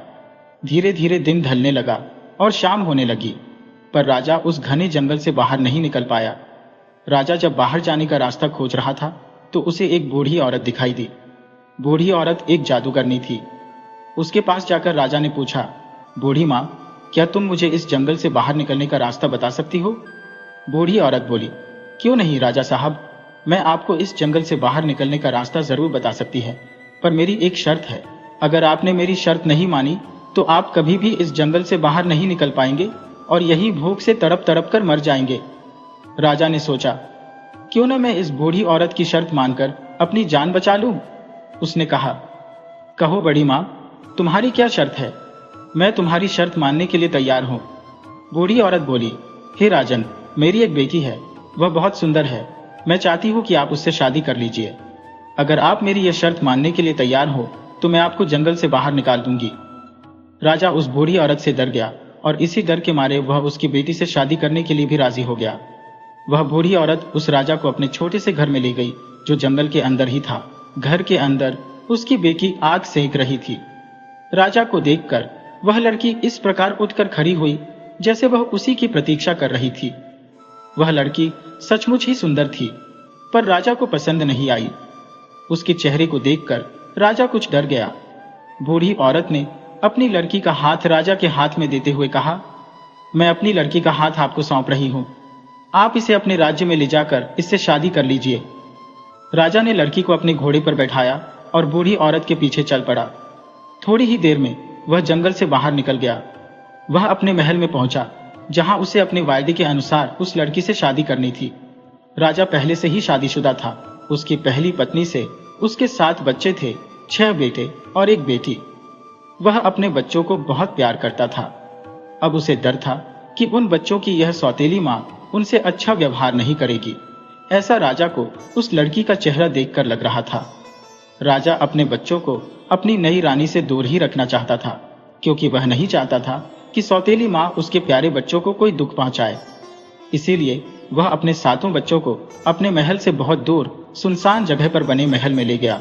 धीरे धीरे दिन ढलने लगा और शाम होने लगी, पर राजा उस घने जंगल से बाहर नहीं निकल पाया। राजा जब बाहर जाने का रास्ता खोज रहा था तो उसे एक बूढ़ी औरत दिखाई दी। बूढ़ी औरत एक जादूगरनी थी। उसके पास जाकर राजा ने पूछा, बूढ़ी माँ, क्या तुम मुझे इस जंगल से बाहर निकलने का रास्ता बता सकती हो? बूढ़ी औरत बोली, क्यों नहीं राजा साहब, मैं आपको इस जंगल से बाहर निकलने का रास्ता जरूर बता सकती है, पर मेरी एक शर्त है। अगर आपने मेरी शर्त नहीं मानी तो आप कभी भी इस जंगल से बाहर नहीं निकल पाएंगे और यही भूख से तड़प तड़प कर मर जाएंगे। राजा ने सोचा, क्यों न मैं इस बूढ़ी औरत की शर्त मानकर अपनी जान बचा लूं। उसने कहा, कहो बड़ी माँ, तुम्हारी क्या शर्त है? मैं तुम्हारी शर्त मानने के लिए तैयार हूँ। बूढ़ी औरत बोली, हे राजन, मेरी एक बेटी है, वह बहुत सुंदर है। मैं चाहती हूँ कि आप उससे शादी कर लीजिए। अगर आप मेरी यह शर्त मानने के लिए तैयार हो तो मैं आपको जंगल से बाहर निकाल दूंगी। राजा उस बूढ़ी औरत से डर गया और इसी डर के मारे वह उसकी बेटी से शादी करने के लिए भी राजी हो गया। वह बूढ़ी औरत उस राजा को अपने छोटे से घर में ले गई जो जंगल के अंदर ही था। घर के अंदर उसकी बेटी आग सेक रही थी। राजा को देखकर वह लड़की इस प्रकार उठकर खड़ी हुई जैसे वह उसी की प्रतीक्षा कर रही थी। वह लड़की सचमुच ही सुंदर थी, पर राजा को पसंद नहीं आई। उसके चेहरे को देखकर राजा कुछ डर गया। बूढ़ी औरत ने अपनी लड़की का हाथ राजा के हाथ में देते हुए कहा, मैं अपनी लड़की का हाथ आपको सौंप रही हूं। आप इसे अपने राज्य में ले जाकर इससे शादी कर लीजिए। राजा ने लड़की को अपने घोड़े पर बैठाया और बूढ़ी औरत के पीछे चल पड़ा। थोड़ी ही देर में वह जंगल से बाहर निकल गया। वह अपने महल में पहुंचा जहां उसे अपने वायदे के अनुसार उस लड़की से शादी करनी थी। राजा पहले से ही शादीशुदा था। उसकी पहली पत्नी से उसके 7 बच्चे थे, 6 बेटे और 1 बेटी। वह अपने बच्चों को बहुत प्यार करता था। अब उसे डर था कि उन बच्चों की यह सौतेली मां उनसे अच्छा व्यवहार नहीं करेगी। ऐसा राजा को उस लड़की का चेहरा देखकर लग रहा था। राजा अपने बच्चों को अपनी नई रानी से दूर ही रखना चाहता था, क्योंकि वह नहीं चाहता था कि सौतेली मां उसके प्यारे बच्चों को कोई दुख पहुंचाए। इसीलिए वह अपने 7 बच्चों को अपने महल से बहुत दूर सुनसान जगह पर बने महल में ले गया।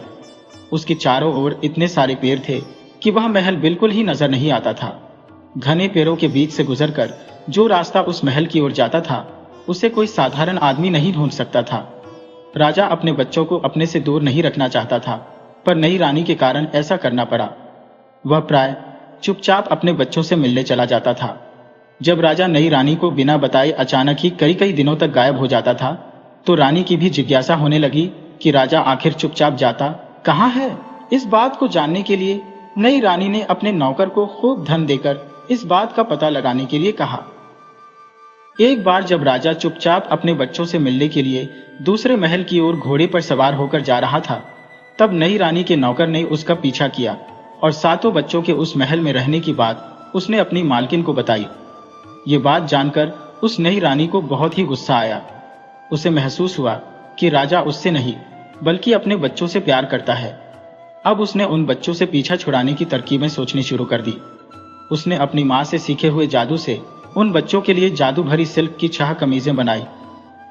उसके चारों ओर इतने सारे पेड़ थे कि वह महल बिल्कुल ही नजर नहीं आता था। घने पेड़ों के बीच से गुजरकर जो रास्ता उस महल की ओर जाता था उसे कोई साधारण आदमी नहीं ढूंढ सकता था। राजा अपने बच्चों को अपने से दूर नहीं रखना चाहता था, पर नई रानी के कारण ऐसा करना पड़ा। वह प्राय चुपचाप अपने बच्चों से मिलने चला जाता था। जब राजा नई रानी को बिना बताए अचानक ही कई कई दिनों तक गायब हो जाता था तो रानी की भी जिज्ञासा होने लगी कि राजा आखिर चुपचाप जाता कहाँ है। इस बात को जानने के लिए नई रानी ने अपने नौकर को खूब धन देकर इस बात का पता लगाने के लिए कहा। एक बार जब राजा चुपचाप अपने बच्चों से मिलने के लिए दूसरे महल की ओर घोड़े पर सवार होकर जा रहा था, तब नई रानी के नौकर ने उसका पीछा किया और 7 बच्चों के उस महल में रहने की बात उसने अपनी मालकिन को बताई। ये बात जानकर उस नई रानी को बहुत ही गुस्सा आया। उसे महसूस हुआ कि राजा उससे नहीं बल्कि अपने बच्चों से प्यार करता है। अब उसने उन बच्चों से पीछा छुड़ाने की तरकीबें सोचनी शुरू कर दी। उसने अपनी मां से सीखे हुए जादू से उन बच्चों के लिए जादू भरी सिल्क की 6 कमीजें बनाई।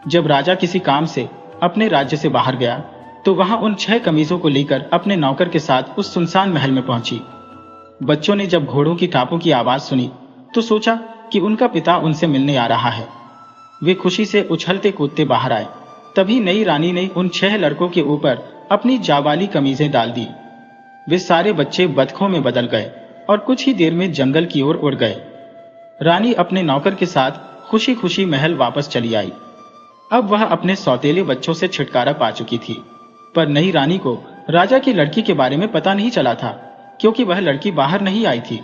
जब राजा किसी काम से अपने राज्य से बाहर गया तो वहां उन 6 कमीजों को लेकर अपने नौकर के साथ उस सुनसान महल में पहुंची। बच्चों ने जब घोड़ों की टापों की आवाज सुनी तो सोचा कि उनका पिता उनसे मिलने आ रहा है। वे खुशी से उछलते कूदते बाहर आए। तभी नई रानी ने उन 6 लड़कों के ऊपर अपनी जावाली कमीजें डाल दी। वे सारे बच्चे बतखों में बदल गए और कुछ ही देर में जंगल की ओर उड़ गए। रानी अपने नौकर के साथ खुशी खुशी महल वापस चली आई। अब वह अपने सौतेले बच्चों से छुटकारा पा चुकी थी, पर नई रानी को राजा की लड़की के बारे में पता नहीं चला था, क्योंकि वह लड़की बाहर नहीं आई थी।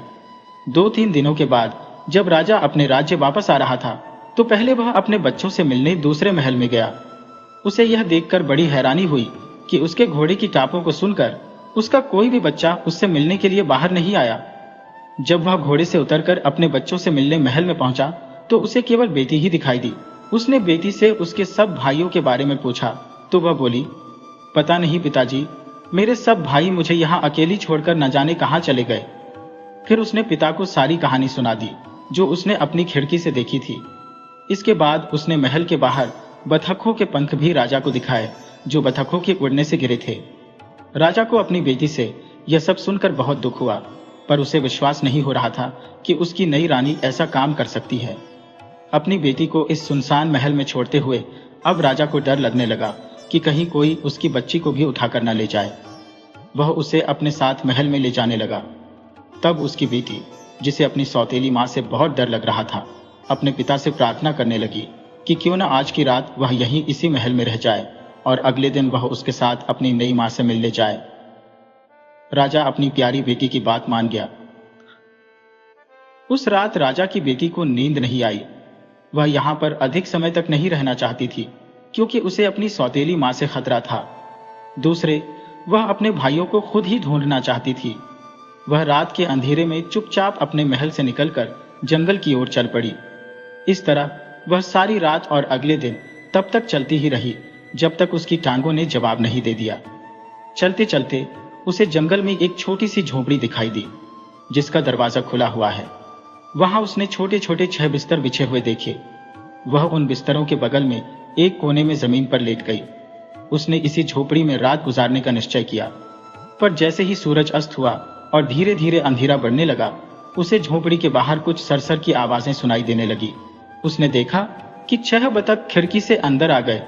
2-3 दिनों के बाद जब राजा अपने राज्य वापस आ रहा था तो पहले वह अपने बच्चों से मिलने दूसरे महल में गया। उसे यह देखकर बड़ी हैरानी हुई कि उसके घोड़े की टापों को सुनकर उसका कोई भी बच्चा उससे मिलने के लिए बाहर नहीं आया। जब वह घोड़े से उतरकर अपने बच्चों से मिलने महल में पहुंचा तो उसे केवल बेटी ही दिखाई दी। उसने बेटी से उसके सब भाइयों के बारे में पूछा तो वह बोली, पता नहीं पिताजी, मेरे सब भाई मुझे यहाँ अकेली छोड़कर न जाने कहाँ चले गए। फिर उसने पिता को सारी कहानी सुना दी जो उसने अपनी खिड़की से देखी थी। इसके बाद उसने महल के बाहर बतखों के पंख भी राजा को दिखाए जो बतखों के उड़ने से गिरे थे। राजा को अपनी बेटी से यह सब सुनकर बहुत दुख हुआ, पर उसे विश्वास नहीं हो रहा था कि उसकी नई रानी ऐसा काम कर सकती है। अपनी बेटी को इस सुनसान महल में छोड़ते हुए अब राजा को डर लगने लगा कि कहीं कोई उसकी बच्ची को भी उठाकर न ले जाए। वह उसे अपने साथ महल में ले जाने लगा। तब उसकी बेटी, जिसे अपनी सौतेली मां से बहुत डर लग रहा था, अपने पिता से प्रार्थना करने लगी कि क्यों न आज की रात वह यहीं इसी महल में रह जाए और अगले दिन वह उसके साथ अपनी नई मां से मिलने जाए। राजा अपनी प्यारी बेटी की बात मान गया। उस रात राजा की बेटी को नींद नहीं आई। वह यहां पर अधिक समय तक नहीं रहना चाहती थी, क्योंकि उसे अपनी सौतेली मां से खतरा था। दूसरे, वह अपने भाइयों को खुद ही ढूंढना चाहती थी। वह रात के अंधेरे में चुपचाप अपने महल से निकलकर जंगल की ओर चल पड़ी। इस तरह वह सारी रात और अगले दिन तब तक चलती ही रही जब तक उसकी टांगों ने जवाब नहीं दे दिया। चलते चलते उसे जंगल में एक छोटी सी झोपड़ी दिखाई दी, जिसका दरवाजा खुला हुआ है। वहां उसने छोटे छोटे 6 बिस्तर बिछे हुए देखे। वह उन बिस्तरों के बगल में एक कोने में जमीन पर लेट गई। उसने इसी झोपड़ी में रात गुजारने का निश्चय किया। पर जैसे ही सूरज अस्त हुआ और धीरे धीरे अंधेरा बढ़ने लगा, उसे झोपड़ी के बाहर कुछ सरसर की आवाजें सुनाई देने लगी। उसने देखा कि 6 बतख खिड़की से अंदर आ गए।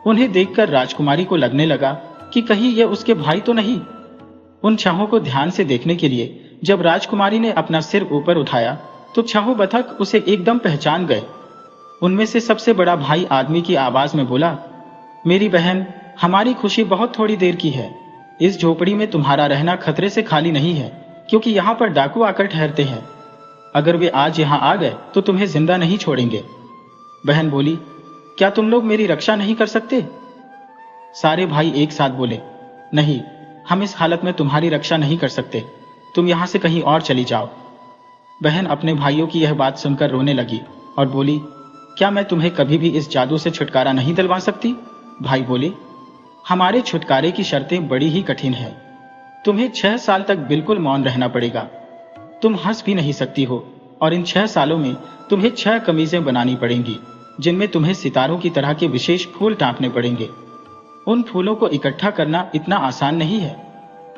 उन्हें देखकर राजकुमारी को लगने लगा कि कहीं ये उसके भाई तो नहीं। उन 6 को ध्यान से देखने के लिए जब राजकुमारी ने अपना सिर ऊपर उठाया तो 6 बतख उसे एकदम पहचान गए। उनमें से सबसे बड़ा भाई आदमी की आवाज में बोला, मेरी बहन, हमारी खुशी बहुत थोड़ी देर की है। इस झोपड़ी में तुम्हारा रहना खतरे से खाली नहीं है, क्योंकि यहाँ पर डाकू आकर ठहरते हैं। अगर वे आज यहाँ आ गए तो तुम्हें जिंदा नहीं छोड़ेंगे। बहन बोली, क्या तुम लोग मेरी रक्षा नहीं कर सकते? सारे भाई एक साथ बोले, नहीं, हम इस हालत में तुम्हारी रक्षा नहीं कर सकते। तुम यहाँ से कहीं और चली जाओ। बहन अपने भाइयों की यह बात सुनकर रोने लगी और बोली, क्या मैं तुम्हें कभी भी इस जादू से छुटकारा नहीं दिलवा सकती? भाई बोले, हमारे छुटकारे की शर्तें बड़ी ही कठिन है। तुम्हें 6 साल तक बिल्कुल मौन रहना पड़ेगा। तुम हंस भी नहीं सकती हो, और इन 6 सालों में तुम्हें 6 कमीजें बनानी पड़ेंगी, जिनमें तुम्हें सितारों की तरह के विशेष फूल टांकने पड़ेंगे। उन फूलों को इकट्ठा करना इतना आसान नहीं है।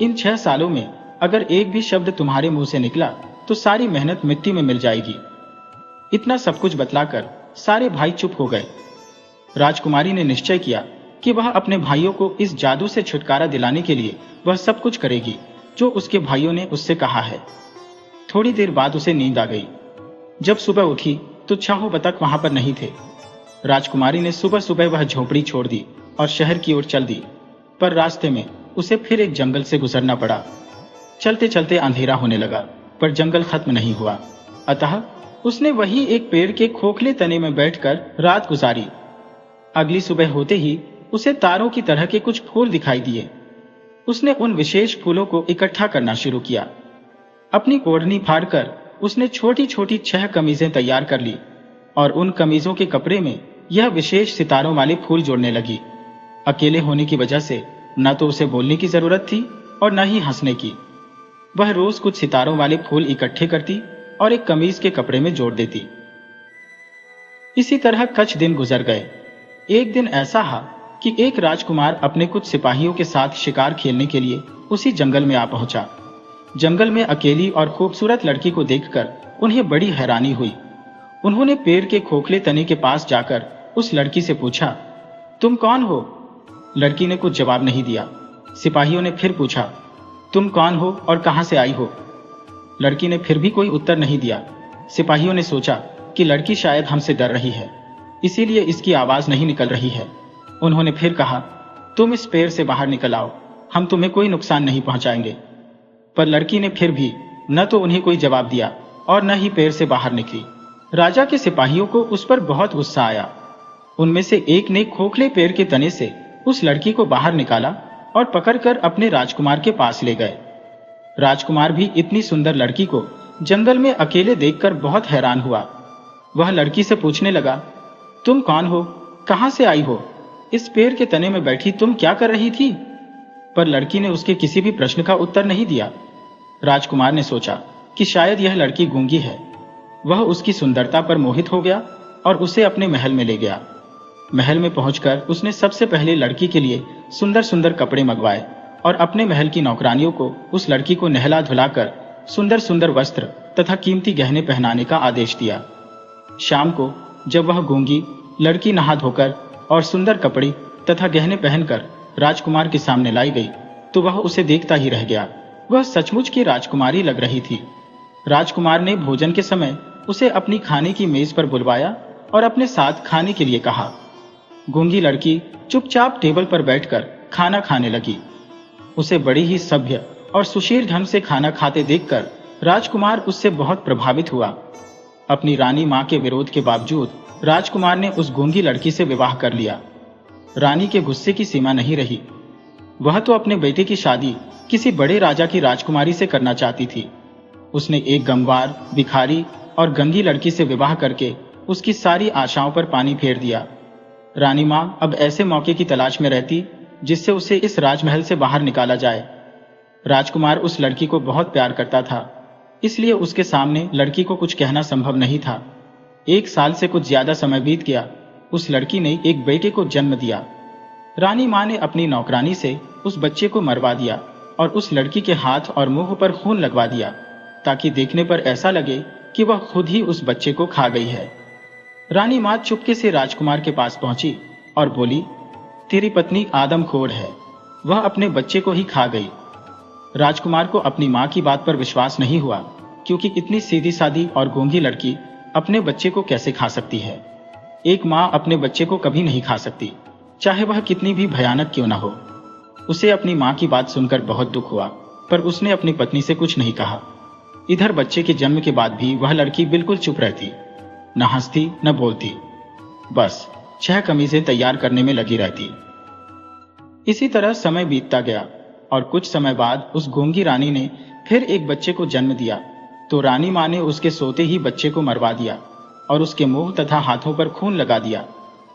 इन 6 सालों में अगर एक भी शब्द तुम्हारे मुंह से निकला तो सारी मेहनत मिट्टी में मिल जाएगी। इतना सब कुछ बतलाकर सारे भाई चुप हो गए। राजकुमारी ने निश्चय किया कि वह अपने भाइयों को इस जादू से छुटकारा दिलाने के लिए वह सब कुछ करेगी जो उसके भाइयों ने उससे कहा है। थोड़ी देर बाद उसे नींद आ गई। जब सुबह उठी तो 6 बतख वहां पर नहीं थे। राजकुमारी ने सुबह सुबह वह झोपड़ी छोड़ दी और शहर की ओर चल दी, पर रास्ते में उसे फिर एक जंगल से गुजरना पड़ा। चलते चलते अंधेरा होने लगा, पर जंगल खत्म नहीं हुआ। अतः उसने वही एक पेड़ के खोखले तने में बैठकर रात गुजारी। अगली सुबह होते ही उसे तारों की तरह के कुछ फूल दिखाई दिए। उसने उन विशेष फूलों को इकट्ठा करना शुरू किया। अपनी ओढ़नी फाड़कर उसने छोटी छोटी 6 कमीजें तैयार कर ली और उन कमीजों के कपड़े में यह विशेष सितारों वाले फूल जोड़ने लगी। अकेले होने की वजह से न तो उसे बोलने की जरूरत थी और न ही हंसने की। वह रोज कुछ सितारों वाले फूल इकट्ठे करती और एक कमीज के कपड़े में जोड़ देती। इसी तरह कुछ दिन गुजर गए। एक दिन ऐसा था कि एक राजकुमार अपने कुछ सिपाहियों के साथ शिकार खेलने के लिए उसी जंगल में आ पहुंचा। जंगल में अकेली और खूबसूरत लड़की को देखकर उन्हें बड़ी हैरानी हुई। उन्होंने पेड़ के खोखले तने के पास जाकर उस लड़की से पूछा, तुम कौन हो? लड़की ने कुछ जवाब नहीं दिया। सिपाहियों ने फिर पूछा, तुम कौन हो और कहां से आई हो? लड़की ने फिर भी कोई उत्तर नहीं दिया। सिपाहियों ने सोचा कि लड़की शायद हमसे डर रही है, इसीलिए इसकी आवाज नहीं निकल रही है। उन्होंने फिर कहा, तुम इस पेड़ से बाहर निकल आओ, हम तुम्हें कोई नुकसान नहीं पहुंचाएंगे। पर लड़की ने फिर भी न तो उन्हें कोई जवाब दिया और न ही पेड़ से बाहर निकली। राजा के सिपाहियों को उस पर बहुत गुस्सा आया। उनमें से एक ने खोखले पेड़ के तने से उस लड़की को बाहर निकाला और पकड़कर अपने राजकुमार के पास ले गए। राजकुमार भी इतनी सुंदर लड़की को जंगल में अकेले देखकर बहुत हैरान हुआ। वह लड़की से पूछने लगा, तुम कौन हो? कहां से आई हो? इस पेड़ के तने में बैठी तुम क्या कर रही थी? पर लड़की ने उसके किसी भी प्रश्न का उत्तर नहीं दिया। राजकुमार ने सोचा कि शायद यह लड़की गूंगी है। वह उसकी सुंदरता पर मोहित हो गया और उसे अपने महल में ले गया। महल में पहुंचकर उसने सबसे पहले लड़की के लिए सुंदर सुंदर कपड़े मंगवाए और अपने महल की नौकरानियों को उस लड़की को नहला धुलाकर सुंदर सुंदर वस्त्र तथा कीमती गहने पहनाने का आदेश दिया। शाम को जब वह गूंगी लड़की नहा धोकर और सुंदर कपड़े तथा गहने पहनकर राजकुमार के सामने लाई गई तो वह उसे देखता ही रह गया। वह सचमुच की राजकुमारी लग रही थी। राजकुमार ने भोजन के समय उसे अपनी खाने की मेज पर बुलवाया और अपने साथ खाने के लिए कहा। गूंगी लड़की चुपचाप टेबल पर बैठकर खाना खाने लगी। उसे बड़ी ही सभ्य और सुशील ढंग से खाना खाते देखकर राजकुमार उससे बहुत प्रभावित हुआ। अपनी रानी मां के विरोध के बावजूद राजकुमार ने उस गूंगी लड़की से विवाह कर लिया। रानी के गुस्से की सीमा नहीं रही। वह तो अपने बेटे की शादी किसी बड़े राजा की राजकुमारी से करना चाहती थी। उसने एक गंवार, भिखारी और गंगी लड़की से विवाह करके उसकी सारी आशाओं पर पानी फेर दिया। रानी माँ अब ऐसे मौके की तलाश में रहती जिससे उसे इस राजमहल से बाहर निकाला जाए। राजकुमार उस लड़की को बहुत प्यार करता था, इसलिए उसके सामने लड़की को कुछ कहना संभव नहीं था। 1 साल से कुछ ज्यादा समय बीत गया। उस लड़की ने एक बेटे को जन्म दिया। रानी माँ ने अपनी नौकरानी से उस बच्चे को मरवा दिया और उस लड़की के हाथ और मुंह पर खून लगवा दिया, ताकि देखने पर ऐसा लगे कि वह खुद ही उस बच्चे को खा गई है। रानी माँ चुपके से राजकुमार के पास पहुंची और बोली, तेरी पत्नी आदमखोर है, वह अपने बच्चे को ही खा गई। राजकुमार को अपनी माँ की बात पर विश्वास नहीं हुआ, क्योंकि इतनी सीधी सादी और गूंगी लड़की अपने बच्चे को कैसे खा सकती है। एक माँ अपने बच्चे को कभी नहीं खा सकती, चाहे वह कितनी भी भयानक क्यों ना हो। उसे अपनी माँ की बात सुनकर बहुत दुख हुआ, पर उसने अपनी पत्नी से कुछ नहीं कहा। इधर बच्चे के जन्म के बाद भी वह लड़की बिल्कुल चुप रहती, न हंसती न बोलती, बस 6 कमीजें तैयार करने में लगी रहती। इसी तरह समय बीतता गया और कुछ समय बाद उस गूंगी रानी ने फिर एक बच्चे को जन्म दिया। तो रानी माँ ने उसके सोते ही बच्चे को मरवा दिया और उसके मुंह तथा हाथों पर खून लगा दिया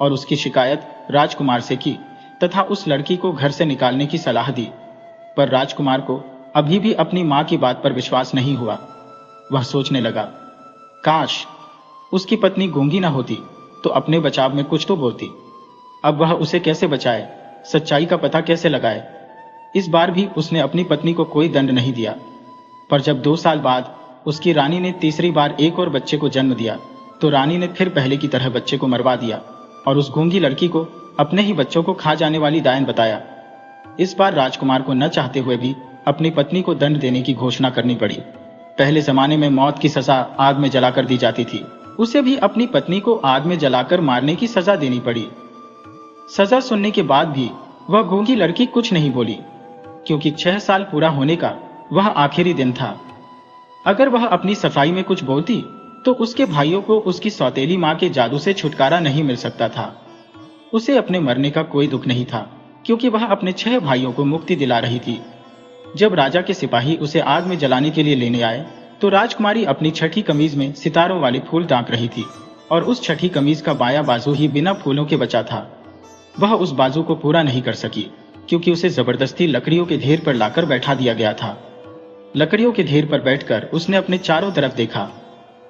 और उसकी शिकायत राजकुमार से की तथा उस लड़की को घर से निकालने की सलाह दी। पर राजकुमार को अभी भी अपनी माँ की बात पर विश्वास नहीं हुआ। वह सोचने लगा, काश उसकी पत्नी गूंगी ना होती तो अपने बचाव में कुछ तो बोलती। अब वह उसे कैसे बचाए, सच्चाई का पता कैसे लगाए। इस बार भी उसने अपनी पत्नी को कोई दंड नहीं दिया। पर जब 2 साल बाद उसकी रानी ने तीसरी बार एक और बच्चे को जन्म दिया, तो रानी ने फिर पहले की तरह बच्चे को मरवा दिया और उस गूंगी लड़की को अपने ही बच्चों को खा जाने वाली डायन बताया। इस बार राजकुमार को न चाहते हुए भी अपनी पत्नी को दंड देने की घोषणा करनी पड़ी। पहले जमाने में मौत की सजा आग में जलाकर दी जाती थी, उसे भी अपनी पत्नी को आग में जलाकर मारने की सजा देनी पड़ी। सजा सुनने के बाद भी वह गूंगी लड़की कुछ नहीं बोली, क्योंकि 6 साल पूरा होने का वह आखिरी दिन था। अगर वह अपनी सफाई में कुछ बोलती तो उसके भाइयों को उसकी सौतेली माँ के जादू से छुटकारा नहीं मिल सकता था। उसे अपने मरने का कोई दुख नहीं था, क्योंकि वह अपने 6 भाइयों को मुक्ति दिला रही थी। जब राजा के सिपाही उसे आग में जलाने के लिए लेने आए, तो राजकुमारी अपनी छठी कमीज में सितारों वाले फूल टांक रही थी और उस छठी कमीज का बायां बाजू ही बिना फूलों के बचा था। वह उस बाजू को पूरा नहीं कर सकी, क्योंकि उसे जबरदस्ती लकड़ियों के ढेर पर लाकर बैठा दिया गया था। लकड़ियों के ढेर पर बैठकर उसने अपने चारों तरफ देखा।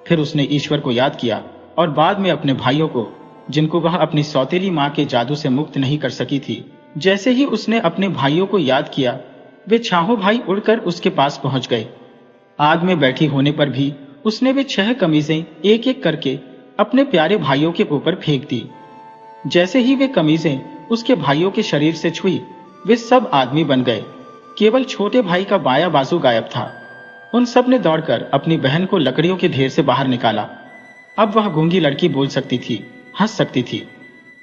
फिर उसने ईश्वर को याद किया और बाद में अपने भाइयों को, जिनको वह अपनी सौतेली माँ के जादू से मुक्त नहीं कर सकी थी। जैसे ही उसने अपने भाइयों को याद किया, वे छाहों भाई उड़कर उसके पास पहुंच गए। आग में बैठी होने पर भी उसने वे 6 कमीजें एक एक करके अपने प्यारे भाइयों के ऊपर फेंक दी। जैसे ही वे कमीजें उसके भाइयों के शरीर से छुई, वे सब आदमी बन गए। केवल छोटे भाई का बायां बाजू गायब था। उन सब ने दौड़कर अपनी बहन को लकड़ियों के ढेर से बाहर निकाला। अब वह गूंगी लड़की बोल सकती थी, हंस सकती थी।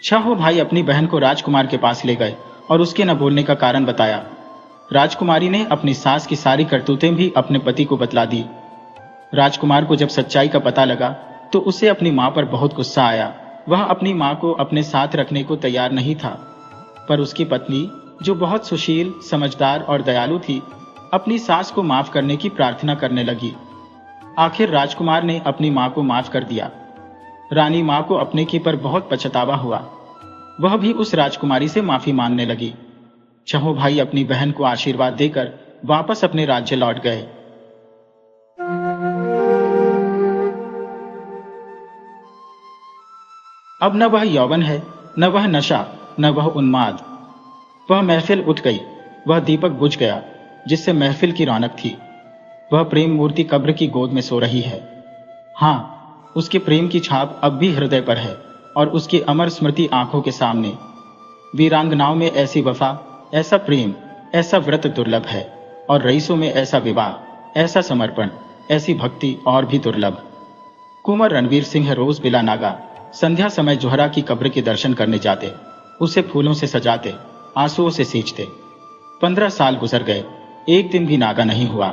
छहों भाई अपनी बहन को राजकुमार के पास ले गए और उसके न बोलने का कारण बताया। राजकुमारी ने अपनी सास की सारी करतूतें भी अपने पति को बतला दी। राजकुमार को जब सच्चाई का पता लगा तो उसे अपनी माँ पर बहुत गुस्सा आया। वह अपनी माँ को अपने साथ रखने को तैयार नहीं था, पर उसकी पत्नी, जो बहुत सुशील, समझदार और दयालु थी, अपनी सास को माफ करने की प्रार्थना करने लगी। आखिर राजकुमार ने अपनी माँ को माफ कर दिया। रानी माँ को अपने की पर बहुत पछतावा हुआ। वह भी उस राजकुमारी से माफी मांगने लगी। छहों भाई अपनी बहन को आशीर्वाद देकर वापस अपने राज्य लौट गए। अब न वह यौवन है, न वह नशा, न वह उन्माद। वह महफिल उठ गई, वह दीपक बुझ गया जिससे महफिल की रौनक थी। वह प्रेम मूर्ति कब्र की गोद में सो रही है। हाँ, उसके प्रेम की छाप अब भी हृदय पर है और उसकी अमर स्मृति आंखों के सामने। वीरांगनाओं में ऐसी वफा, ऐसा प्रेम, ऐसा व्रत दुर्लभ है, और रईसों में ऐसा विवाह, ऐसा समर्पण, ऐसी भक्ति और भी दुर्लभ। कुंवर रणवीर सिंह रोज बिला नागा संध्या समय जोहरा की कब्र के दर्शन करने जाते, उसे फूलों से सजाते, आंसुओं से सींचते। 15 साल गुजर गए, एक दिन भी नागा नहीं हुआ।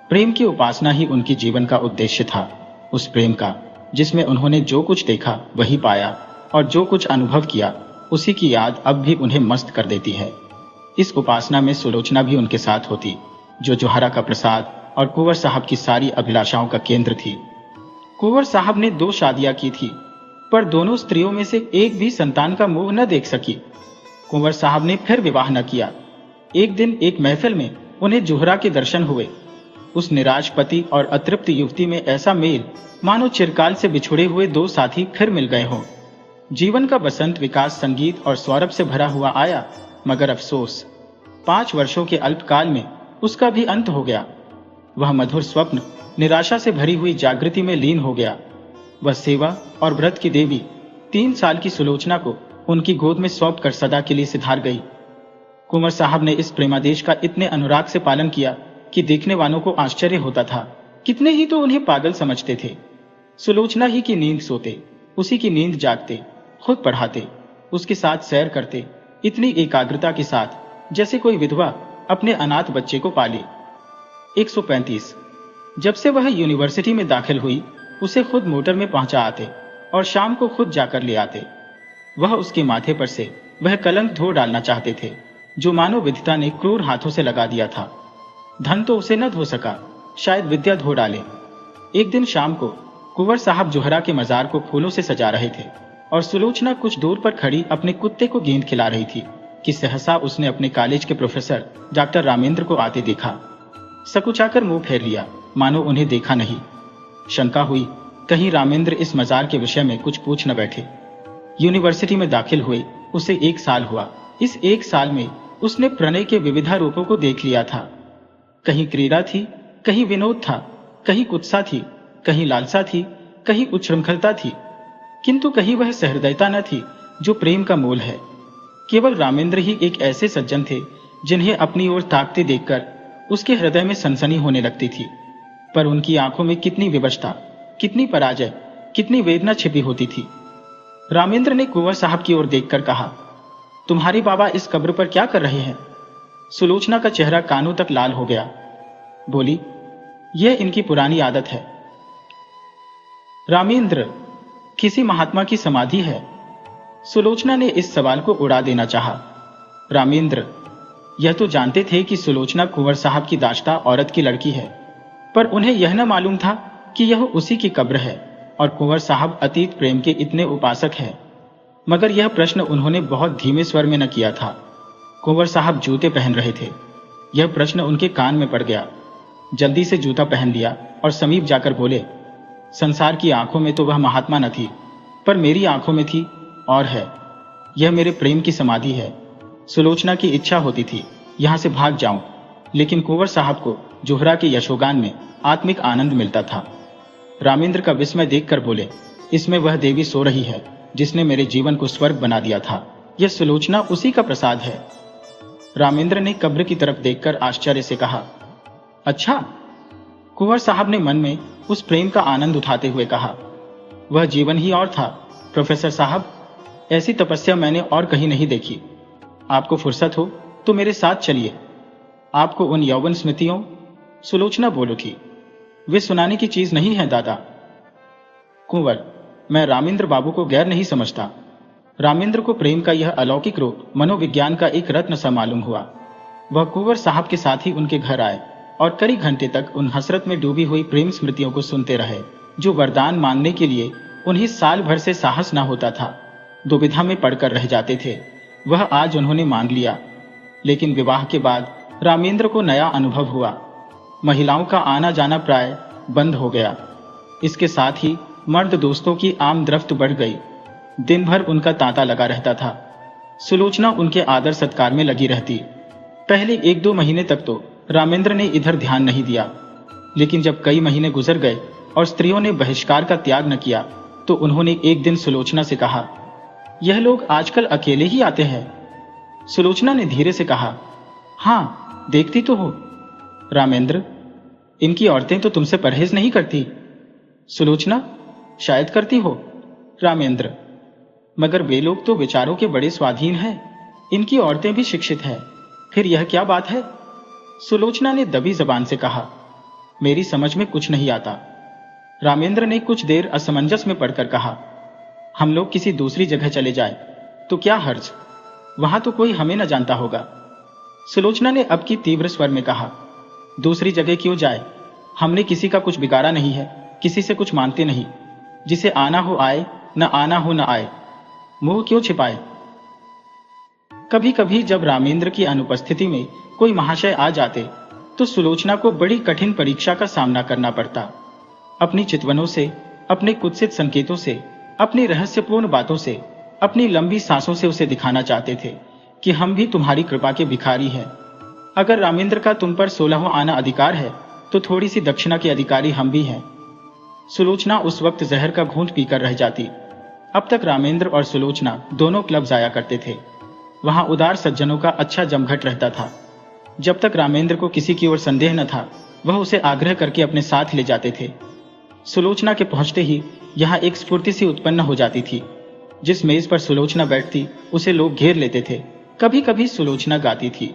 प्रेम की उपासना ही उनकी जीवन का उद्देश्य था। उस प्रेम का जिसमें उन्होंने जो कुछ देखा वही पाया, और जो कुछ अनुभव किया उसी की याद अब भी उन्हें मस्त कर देती है। इस उपासना में सुलोचना भी उनके साथ होती, जो जोहरा का प्रसाद और कुंवर साहब की सारी अभिलाषाओं का केंद्र थी। कुंवर साहब ने 2 शादियां की थी। पर दोनों स्त्रियों में से एक भी संतान का मुंह न देख सकी। कुंवर साहब ने फिर विवाह न किया। एक दिन एक महफिल में उन्हें जोहरा के दर्शन हुए। उस निराश पति और अतृप्त युवती में ऐसा मेल मानो चिरकाल से बिछुड़े हुए दो साथी फिर मिल गए हों। जीवन का बसंत विकास, संगीत और सौरभ से भरा हुआ आया, मगर अफसोस 5 वर्षों के अल्पकाल में उसका भी अंत हो गया। वह मधुर स्वप्न निराशा से भरी हुई जागृति में लीन हो गया। वह सेवा और व्रत की देवी 3 साल की सुलोचना को उनकी गोद में सौंप कर सदा के लिए सिधार गई। कुंवर साहब ने इस प्रेमादेश का इतने अनुराग से पालन किया कि देखने वालों को आश्चर्य होता था। कितने ही तो उन्हें पागल समझते थे। सुलोचना ही की नींद सोते, उसी की नींद जागते, खुद पढ़ाते, उसके साथ सैर करते, इतनी एकाग्रता के साथ जैसे कोई विधवा अपने अनाथ बच्चे को पाले। 135 जब से वह यूनिवर्सिटी में दाखिल हुई, उसे खुद मोटर में पहुंचा आते और शाम को खुद जाकर ले आते। वह उसके माथे पर से वह कलंक धो डालना चाहते थे जो मानव विधिता ने क्रूर हाथों से लगा दिया था। धन तो उसे न धो सका, शायद विद्या धो डाले। एक दिन शाम को कुंवर साहब जोहरा के मजार को फूलों से सजा रहे थे और सुलोचना कुछ दूर पर खड़ी अपने कुत्ते को गेंद खिला रही थी कि सहसा उसने अपने कॉलेज के प्रोफेसर डॉक्टर रामेंद्र को आते देखा। सकुचाकर मुंह फेर लिया, मानो उन्हें देखा नहीं। शंका हुई कहीं रामेंद्र इस मजार के विषय में कुछ पूछ न बैठे। यूनिवर्सिटी में दाखिल हुए उसे 1 साल हुआ। इस 1 साल में उसने प्रणय के विविधा रूपों को देख लिया था। कहीं क्रीड़ा थी, कहीं विनोद था, कहीं कुत्सा थी, कहीं लालसा थी, कहीं उच्छृंखलता थी, किंतु कहीं वह सहृदयता न थी जो प्रेम का मूल है। केवल रामेंद्र ही एक ऐसे सज्जन थे जिन्हें अपनी ओर ताकते देखकर उसके हृदय में सनसनी होने लगती थी। पर उनकी आंखों में कितनी विवशता, कितनी पराजय, कितनी वेदना छिपी होती थी। रामेंद्र ने कुंवर साहब की ओर देखकर कहा, तुम्हारे बाबा इस कब्र पर क्या कर रहे हैं? सुलोचना का चेहरा कानों तक लाल हो गया। बोली, यह इनकी पुरानी आदत है। रामेंद्र, किसी महात्मा की समाधि है। सुलोचना ने इस सवाल को उड़ा देना चाहा। रामेंद्र यह तो जानते थे कि सुलोचना कुंवर साहब की दाश्ता औरत की लड़की है, पर उन्हें यह न मालूम था कि यह उसी की कब्र है और कुंवर साहब अतीत प्रेम के इतने उपासक हैं। मगर यह प्रश्न उन्होंने बहुत धीमे स्वर में न किया था। कुंवर साहब जूते पहन रहे थे। यह प्रश्न उनके कान में पड़ गया। जल्दी से जूता पहन लिया और समीप जाकर बोले, संसार की आंखों में तो वह महात्मा न थी, पर मेरी आंखों में थी और है। यह मेरे प्रेम की समाधि है। सुलोचना की इच्छा होती थी यहां से भाग जाऊं, लेकिन कुंवर साहब को जोहरा के यशोगान में आत्मिक आनंद मिलता था। रामेंद्र का विस्मय देखकर बोले, इसमें वह देवी सो रही है जिसने मेरे जीवन को स्वर्ग बना दिया था। यह सुलोचना उसी का प्रसाद है। रामेंद्र ने कब्र की तरफ देखकर आश्चर्य से कहा, अच्छा? कुंवर साहब ने मन में उस प्रेम का आनंद उठाते हुए कहा, वह जीवन ही और था प्रोफेसर साहब। ऐसी तपस्या मैंने और कहीं नहीं देखी। आपको फुर्सत हो तो मेरे साथ चलिए। आपको उन यौवन स्मृतियों, सुलोचना बोल उठी, वे सुनाने की चीज नहीं है दादा। कुंवर, मैं रामेंद्र बाबू को गैर नहीं समझता। रामेंद्र को प्रेम का यह अलौकिक रूप मनोविज्ञान का एक रत्न सा मालूम हुआ। वह कुंवर साहब के साथ ही उनके घर आए और कई घंटे तक उन हसरत में डूबी हुई प्रेम स्मृतियों को सुनते रहे जो वरदान मांगने के लिए उन्हें साल भर से साहस न होता था, दुविधा में पड़कर रह जाते थे। वह आज उन्होंने मांग लिया। लेकिन विवाह के बाद रामेंद्र को नया अनुभव हुआ। महिलाओं का आना जाना प्राय बंद हो गया। इसके साथ ही मर्द दोस्तों की आमद्रफ्त बढ़ गई। दिन भर उनका तांता लगा रहता था। सुलोचना उनके आदर सत्कार में लगी रहती। पहले 1-2 महीने तक तो रामेंद्र ने इधर ध्यान नहीं दिया, लेकिन जब कई महीने गुजर गए और स्त्रियों ने बहिष्कार का त्याग न किया, तो उन्होंने एक दिन सुलोचना से कहा, यह लोग आजकल अकेले ही आते हैं। सुलोचना ने धीरे से कहा, हाँ, देखती तो हो। रामेंद्र, इनकी औरतें तो तुमसे परहेज नहीं करती। सुलोचना, शायद करती हो। रामेंद्र, मगर वे लोग तो विचारों के बड़े स्वाधीन हैं। इनकी औरतें भी शिक्षित हैं। फिर यह क्या बात है? सुलोचना ने दबी जबान से कहा, मेरी समझ में कुछ नहीं आता। रामेंद्र ने कुछ देर असमंजस में पड़कर कहा, हम लोग किसी दूसरी जगह चले जाए तो क्या हर्ज? वहां तो कोई हमें न जानता होगा। सुलोचना ने अब की तीव्र स्वर में कहा, दूसरी जगह क्यों जाए? हमने किसी का कुछ बिगाड़ा नहीं है, किसी से कुछ मांगते नहीं। जिसे आना हो आए, न आना हो न आए, मुंह क्यों छिपाए। कभी कभी जब रामेंद्र की अनुपस्थिति में कोई महाशय आ जाते तो सुलोचना को बड़ी कठिन परीक्षा का सामना करना पड़ता। अपनी चितवनों से, अपने कुत्सित संकेतों से, अपनी रहस्यपूर्ण बातों से, अपनी लंबी सांसों से उसे दिखाना चाहते थे कि हम भी तुम्हारी कृपा के भिखारी हैं। अगर रामेंद्र का तुम पर 16वां आना अधिकार है तो थोड़ी सी दक्षिणा के अधिकारी हम भी हैं। सुलोचना उस वक्त जहर का घूंट पीकर रह जाती। अब तक रामेंद्र और सुलोचना दोनों क्लब जाया करते थे। वहां उदार सज्जनों का अच्छा जमघट रहता था। जब तक रामेंद्र को किसी की ओर संदेह न था, वह उसे आग्रह करके अपने साथ ले जाते थे। सुलोचना के पहुंचते ही यहाँ एक स्फूर्ति सी उत्पन्न हो जाती थी। जिस मेज पर सुलोचना बैठती उसे लोग घेर लेते थे। कभी कभी सुलोचना गाती थी।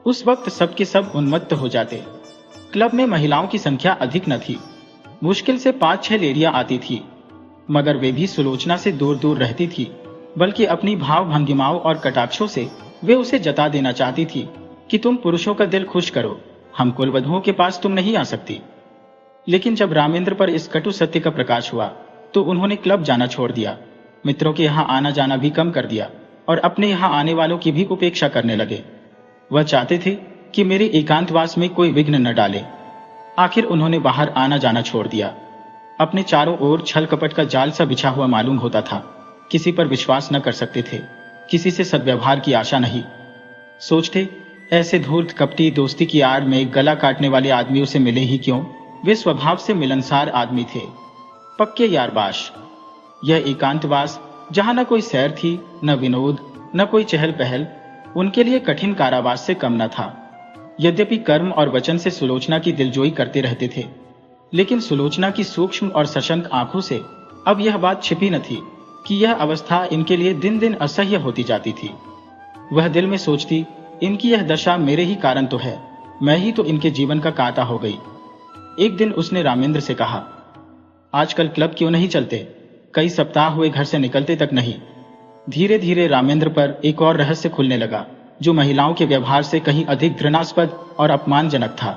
उस वक्त सबके सब उन्मत्त हो जाते। क्लब में महिलाओं की संख्या अधिक न थी। मुश्किल से 5-6 लेडियां आती थी, मगर वे भी सुलोचना से दूर दूर रहती थी। बल्कि अपनी भाव भंगिमाओं और कटाक्षों से वे उसे जता देना चाहती थी कि तुम पुरुषों का दिल खुश करो, हम कुलवधुओं के पास तुम नहीं आ सकती। लेकिन जब रामेंद्र पर इस कटु सत्य का प्रकाश हुआ तो उन्होंने क्लब जाना छोड़ दिया, मित्रों के यहाँ आना जाना भी कम कर दिया और अपने यहाँ आने वालों की भी उपेक्षा करने लगे। वह चाहते थे कि मेरे एकांतवास में कोई विघ्न न डाले। आखिर उन्होंने बाहर आना जाना छोड़ दिया। अपने चारों ओर छल कपट का जाल सा बिछा हुआ मालूम होता था। किसी पर विश्वास न कर सकते थे, किसी से सद्व्यवहार की आशा नहीं। सोचते, ऐसे धूर्त कपटी दोस्ती की आड़ में गला काटने वाले आदमियों से मिले ही क्यों। वे स्वभाव से मिलनसार आदमी थे, पक्के यारबाश। यह एकांतवास, जहां न कोई सैर थी, न विनोद, न कोई चहल पहल, उनके लिए कठिन कारावास से कम न था। यद्यपि कर्म और वचन से सुलोचना की दिलजोई करते रहते थे, लेकिन सुलोचना की सूक्ष्म और सशंक आंखों से अब यह बात छिपी न थी कि यह अवस्था इनके लिए दिन दिन असह्य होती जाती थी। वह दिल में सोचती, इनकी यह दशा मेरे ही कारण तो है, मैं ही तो इनके जीवन का कांटा हो गई। एक दिन उसने रामेंद्र से कहा, आजकल क्लब क्यों नहीं चलते? कई सप्ताह हुए घर से निकलते तक नहीं। धीरे धीरे रामेंद्र पर एक और रहस्य खुलने लगा, जो महिलाओं के व्यवहार से कहीं अधिक घृणास्पद और अपमानजनक था।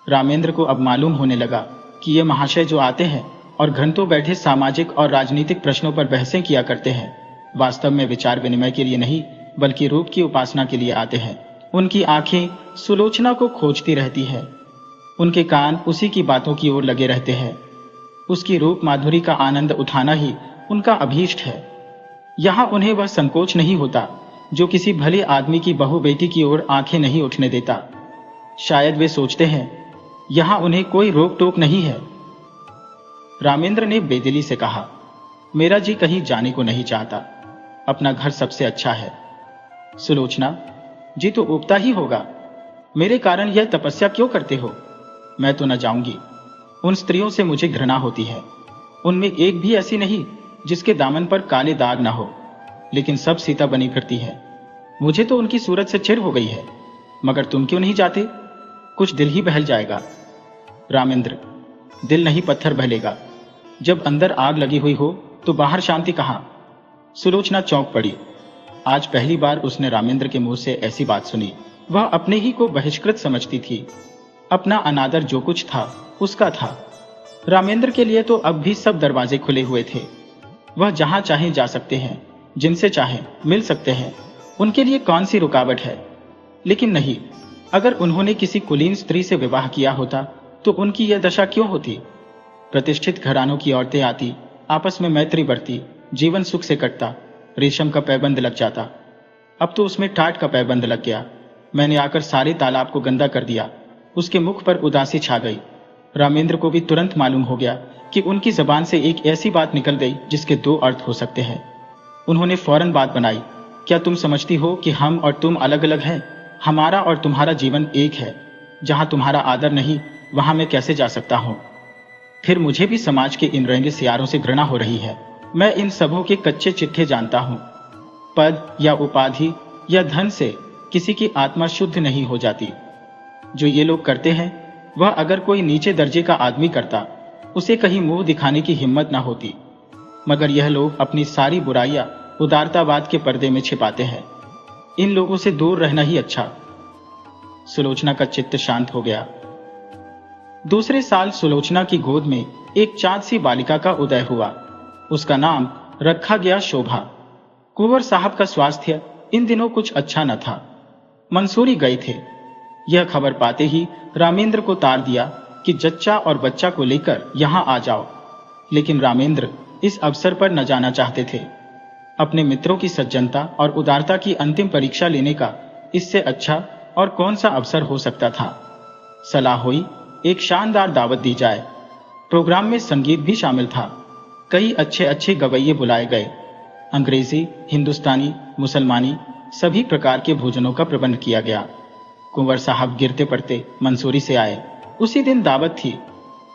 रामेंद्र को अब मालूम होने लगा कि ये महाशय जो आते हैं और घंटों बैठे सामाजिक और राजनीतिक प्रश्नों पर बहसें किया करते हैं, वास्तव में विचार विनिमय के लिए नहीं बल्कि रूप की उपासना के लिए आते हैं। उनकी आंखें सुलोचना को खोजती रहती है, उनके कान उसी की बातों की ओर लगे रहते हैं। उसकी रूप माधुरी का आनंद उठाना ही उनका अभीष्ट है। यहाँ उन्हें वह संकोच नहीं होता जो किसी भले आदमी की बहू बेटी की ओर आंखें नहीं उठने देता। शायद वे सोचते हैं यहाँ उन्हें कोई रोक टोक नहीं है। रामेंद्र ने बेदिली से कहा, मेरा जी कहीं जाने को नहीं चाहता, अपना घर सबसे अच्छा है। सुलोचना, जी तो उबता ही होगा, मेरे कारण यह तपस्या क्यों करते हो? मैं तो न जाऊंगी। उन स्त्रियों से मुझे घृणा होती है। उनमें एक भी ऐसी नहीं जिसके दामन पर काले दाग ना हो, लेकिन सब सीता बनी फिरती है। मुझे तो उनकी सूरत से चिढ़ हो गई है। मगर तुम क्यों नहीं जाते? कुछ दिल ही बहल जाएगा। रामेंद्र, दिल नहीं पत्थर बहलेगा। जब अंदर आग लगी हुई हो तो बाहर शांति कहाँ? सुलोचना चौंक पड़ी। आज पहली बार उसने रामेंद्र के मुंह से ऐसी बात सुनी। वह अपने ही को बहिष्कृत समझती थी। अपना अनादर जो कुछ था उसका था। रामेंद्र के लिए तो अब भी सब दरवाजे खुले हुए थे। वह जहां चाहे जा सकते हैं, जिनसे चाहे मिल सकते हैं। उनके लिए कौन सी रुकावट है? लेकिन नहीं, अगर उन्होंने किसी कुलीन स्त्री से विवाह किया होता तो उनकी यह दशा क्यों होती? प्रतिष्ठित घरानों की औरतें आती, आपस में मैत्री बढ़ती, जीवन सुख से कटता, रेशम का पैबंद लग जाता। अब तो उसमें टाट का पैबंद लग गया। मैंने आकर सारे तालाब को गंदा कर दिया। उसके मुख पर उदासी छा गई। रामेंद्र को भी तुरंत मालूम हो गया कि उनकी जबान से एक ऐसी बात निकल गई जिसके दो अर्थ हो सकते हैं। उन्होंने फौरन बात बनाई, क्या तुम समझती हो कि हम और तुम अलग अलग हैं? हमारा और तुम्हारा जीवन एक है। जहां तुम्हारा आदर नहीं, वहां मैं कैसे जा सकता हूं? फिर मुझे भी समाज के इन रंगे सियारों से घृणा हो रही है। मैं इन सबों के कच्चे चिट्ठे जानता हूं। पद या उपाधि या धन से किसी की आत्मा शुद्ध नहीं हो जाती। जो ये लोग करते हैं, वह अगर कोई नीचे दर्जे का आदमी करता, उसे कहीं मुंह दिखाने की हिम्मत ना होती। मगर यह लोग अपनी सारी बुराइयां उदारतावाद के पर्दे में छिपाते हैं। इन लोगों से दूर रहना ही अच्छा। सुलोचना का चित्त शांत हो गया। दूसरे साल सुलोचना की गोद में एक चाँद सी बालिका का उदय हुआ। उसका नाम रखा गया शोभा। कुंवर साहब का स्वास्थ्य इन दिनों कुछ अच्छा न था। मंसूरी गए थे। यह खबर पाते ही रामेंद्र को तार दिया कि जच्चा और बच्चा को लेकर यहाँ आ जाओ। लेकिन रामेंद्र इस अवसर पर न जाना चाहते थे। अपने मित्रों की सज्जनता और उदारता की अंतिम परीक्षा लेने का इससे अच्छा और कौन सा अवसर हो सकता था। सलाह हुई एक शानदार दावत दी जाए। प्रोग्राम में संगीत भी शामिल था। कई अच्छे अच्छे गवैये बुलाए गए। अंग्रेजी, हिंदुस्तानी, मुसलमानी सभी प्रकार के भोजनों का प्रबंध किया गया। कुंवर साहब गिरते पड़ते मंसूरी से आए। उसी दिन दावत थी।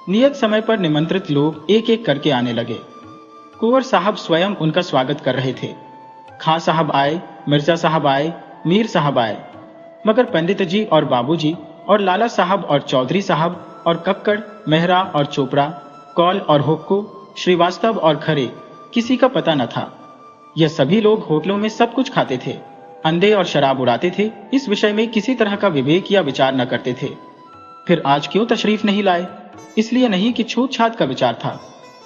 नियत समय पर निमंत्रित लोग एक एक करके आने लगे। कुंवर साहब स्वयं उनका स्वागत कर रहे थे। खां साहब आए, मिर्जा साहब आए, मीर साहब आए, मगर पंडित जी और बाबूजी और लाला साहब और चौधरी साहब और कक्कड़, मेहरा और चोपड़ा, कौल और हुक्कू, श्रीवास्तव और खरे किसी का पता न था। यह सभी लोग होटलों में सब कुछ खाते थे, अंडे और शराब उड़ाते थे। इस विषय में किसी तरह का विवेक या विचार न करते थे। फिर आज क्यों तशरीफ नहीं लाए? इसलिए नहीं कि छूत छात का विचार था,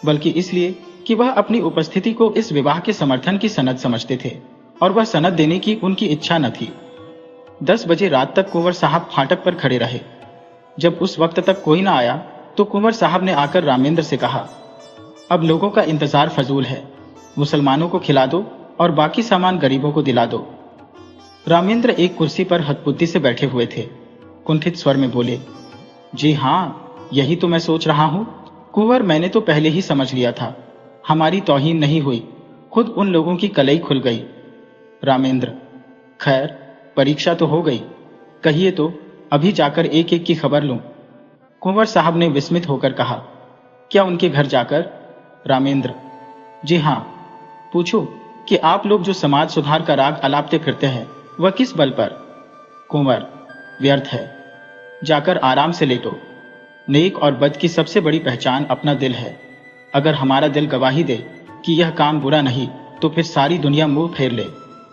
बल्कि इसलिए कि वह अपनी उपस्थिति को इस विवाह के समर्थन की सनद समझते थे और वह सनद देने की उनकी इच्छा न थी। 10 बजे रात तक कुंवर साहब फाटक पर खड़े रहे। जब उस वक्त तक कोई न आया तो कुंवर साहब ने आकर रामेंद्र से कहा, अब लोगों का इंतजार फजूल है, मुसलमानों को खिला दो और बाकी सामान गरीबों को दिला दो। रामेंद्र एक कुर्सी पर हथपुत्ती से बैठे हुए थे। कुंठित स्वर में बोले, जी हाँ, यही तो मैं सोच रहा हूं। कुंवर, मैंने तो पहले ही समझ लिया था। हमारी तौहीन नहीं हुई, खुद उन लोगों की कलई खुल गई। रामेंद्र, खैर परीक्षा तो हो गई, कहिए तो अभी जाकर एक एक की खबर लूं। कुंवर साहब ने विस्मित होकर कहा, क्या उनके घर जाकर? रामेंद्र, जी हाँ, पूछो कि आप लोग जो समाज सुधार का राग अलापते फिरते हैं वह किस बल पर? कुंवर, व्यर्थ है, जाकर आराम से लेटो। नेक और बद की सबसे बड़ी पहचान अपना दिल है। अगर हमारा दिल गवाही दे कि यह काम बुरा नहीं तो फिर सारी दुनिया मुंह फेर ले।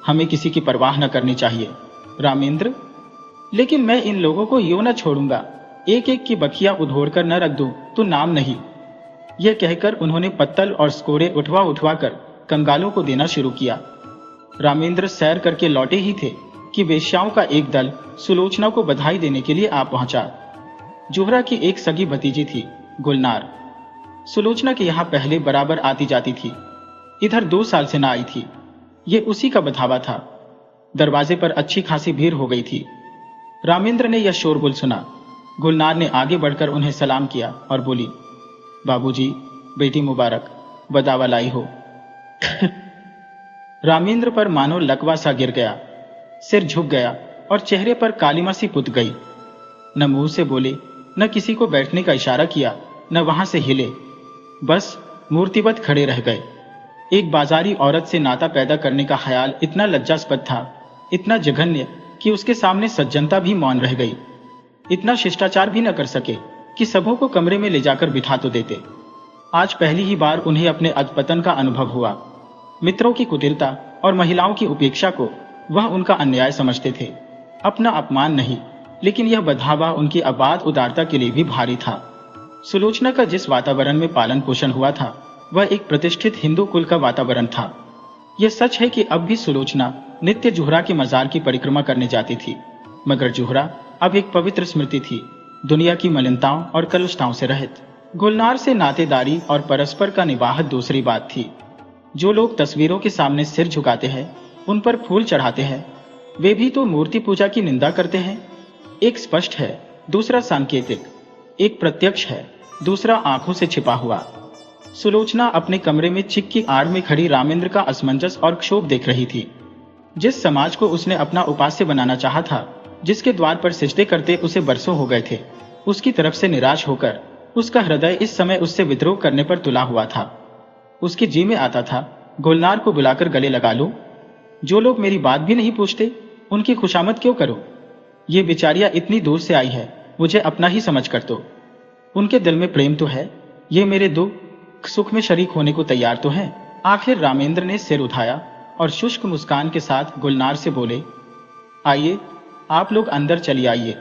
हमें किसी की परवाह न करनी चाहिए। रामेंद्र, लेकिन मैं इन लोगों को यूं न छोड़ूंगा, एक एक की बखिया उधोड़ कर न रख दूं तो नाम नहीं। यह कहकर उन्होंने पत्तल और स्कोरे उठवा उठवा कर कंगालों को देना शुरू किया। रामेंद्र सैर करके लौटे ही थे कि वेश्याओं का एक दल सुलोचना को बधाई देने के लिए आ पहुंचा। जोहरा की एक सगी भतीजी थी, गुलनार। सुलोचना के यहाँ पहले बराबर आती जाती थी, इधर 2 साल से ना आई थी। ये उसी का बधावा था। दरवाजे पर अच्छी खासी भीड़ हो गई थी। रामेंद्र ने यह शोरगुल सुना। गुलनार ने आगे बढ़कर उन्हें सलाम किया और बोली, बाबूजी, बेटी मुबारक, बदावा लाई हो। रामेंद्र पर मानो लकवा सा गिर गया। सिर झुक गया और चेहरे पर कालिमा सी पुत गई। न मुंह से बोले, न किसी को बैठने का इशारा किया, न वहां से हिले। बस मूर्तिवत खड़े रह गए। एक बाजारी औरत से नाता पैदा करने का ख्याल इतना लज्जास्पद था, इतना जघन्य कि उसके सामने सज्जनता भी मौन रह गई। इतना शिष्टाचार भी न कर सके कि सबों को कमरे में ले जाकर बिठा तो देते। आज पहली ही बार उन्हें अपने अधपतन का अनुभव हुआ। मित्रों की कुटिलता और महिलाओं की उपेक्षा को वह उनका अन्याय समझते थे, अपना अपमान नहीं। लेकिन यह बधावा उनकी अबाध उदारता के लिए भी भारी था। सुलोचना का जिस वातावरण में पालन पोषण हुआ था वह एक प्रतिष्ठित हिंदू कुल का वातावरण था। यह सच है कि अब भी सुलोचना नित्य जोहरा के मजार की परिक्रमा करने जाती थी, मगर जोहरा अब एक पवित्र स्मृति थी, दुनिया की मलिनताओं और कलुषताओं से रहित। गुलनार से नातेदारी और परस्पर का निबाह दूसरी बात थी। जो लोग तस्वीरों के सामने सिर झुकाते हैं, उन पर फूल चढ़ाते हैं, वे भी तो मूर्ति पूजा की निंदा करते हैं। एक स्पष्ट है, दूसरा सांकेतिक। एक प्रत्यक्ष है, दूसरा आंखों से छिपा हुआ। सुलोचना अपने कमरे में चिक की आड़ में खड़ी रामेंद्र का असमंजस और क्षोभ देख रही थी। जिस समाज को उसने अपना उपास्य बनाना चाहा था, जिसके द्वार पर सिजदे करते उसे बरसों हो गए थे, उसकी तरफ से निराश होकर उसका हृदय इस समय उससे विद्रोह करने पर तुला हुआ था। उसके जी में आता था, गुलनार को बुलाकर गले लगा लो। जो लोग मेरी बात भी नहीं पूछते, उनकी खुशामद क्यों करो? ये बेचारियां इतनी दूर से आई है, मुझे अपना ही समझ कर दो। उनके दिल में प्रेम तो है, ये मेरे दुख सुख में शरीक होने को तैयार तो है। आखिर रामेंद्र ने सिर उठाया और शुष्क मुस्कान के साथ गुलनार से बोले, आइए, आप लोग अंदर चलिए आइए।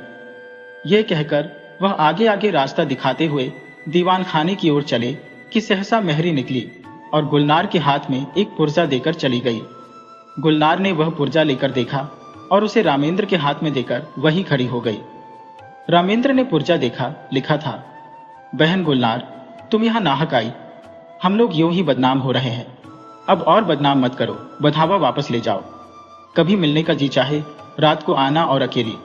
यह कहकर वह आगे आगे रास्ता दिखाते हुए दीवान खाने की ओर चले कि सहसा मेहरी निकली और गुलनार के हाथ में एक पुर्जा देकर चली गई। गुलनार ने वह पुर्जा लेकर देखा और उसे रामेंद्र के हाथ में देकर वहीं खड़ी हो गई। रामेंद्र ने पुर्जा देखा, लिखा था, बहन गुलनार, तुम यहाँ नाहक आई, हम लोग यूं ही बदनाम हो रहे हैं, अब और बदनाम मत करो, बधावा वापस ले जाओ। कभी मिलने का जी चाहे रात को आना और अकेली।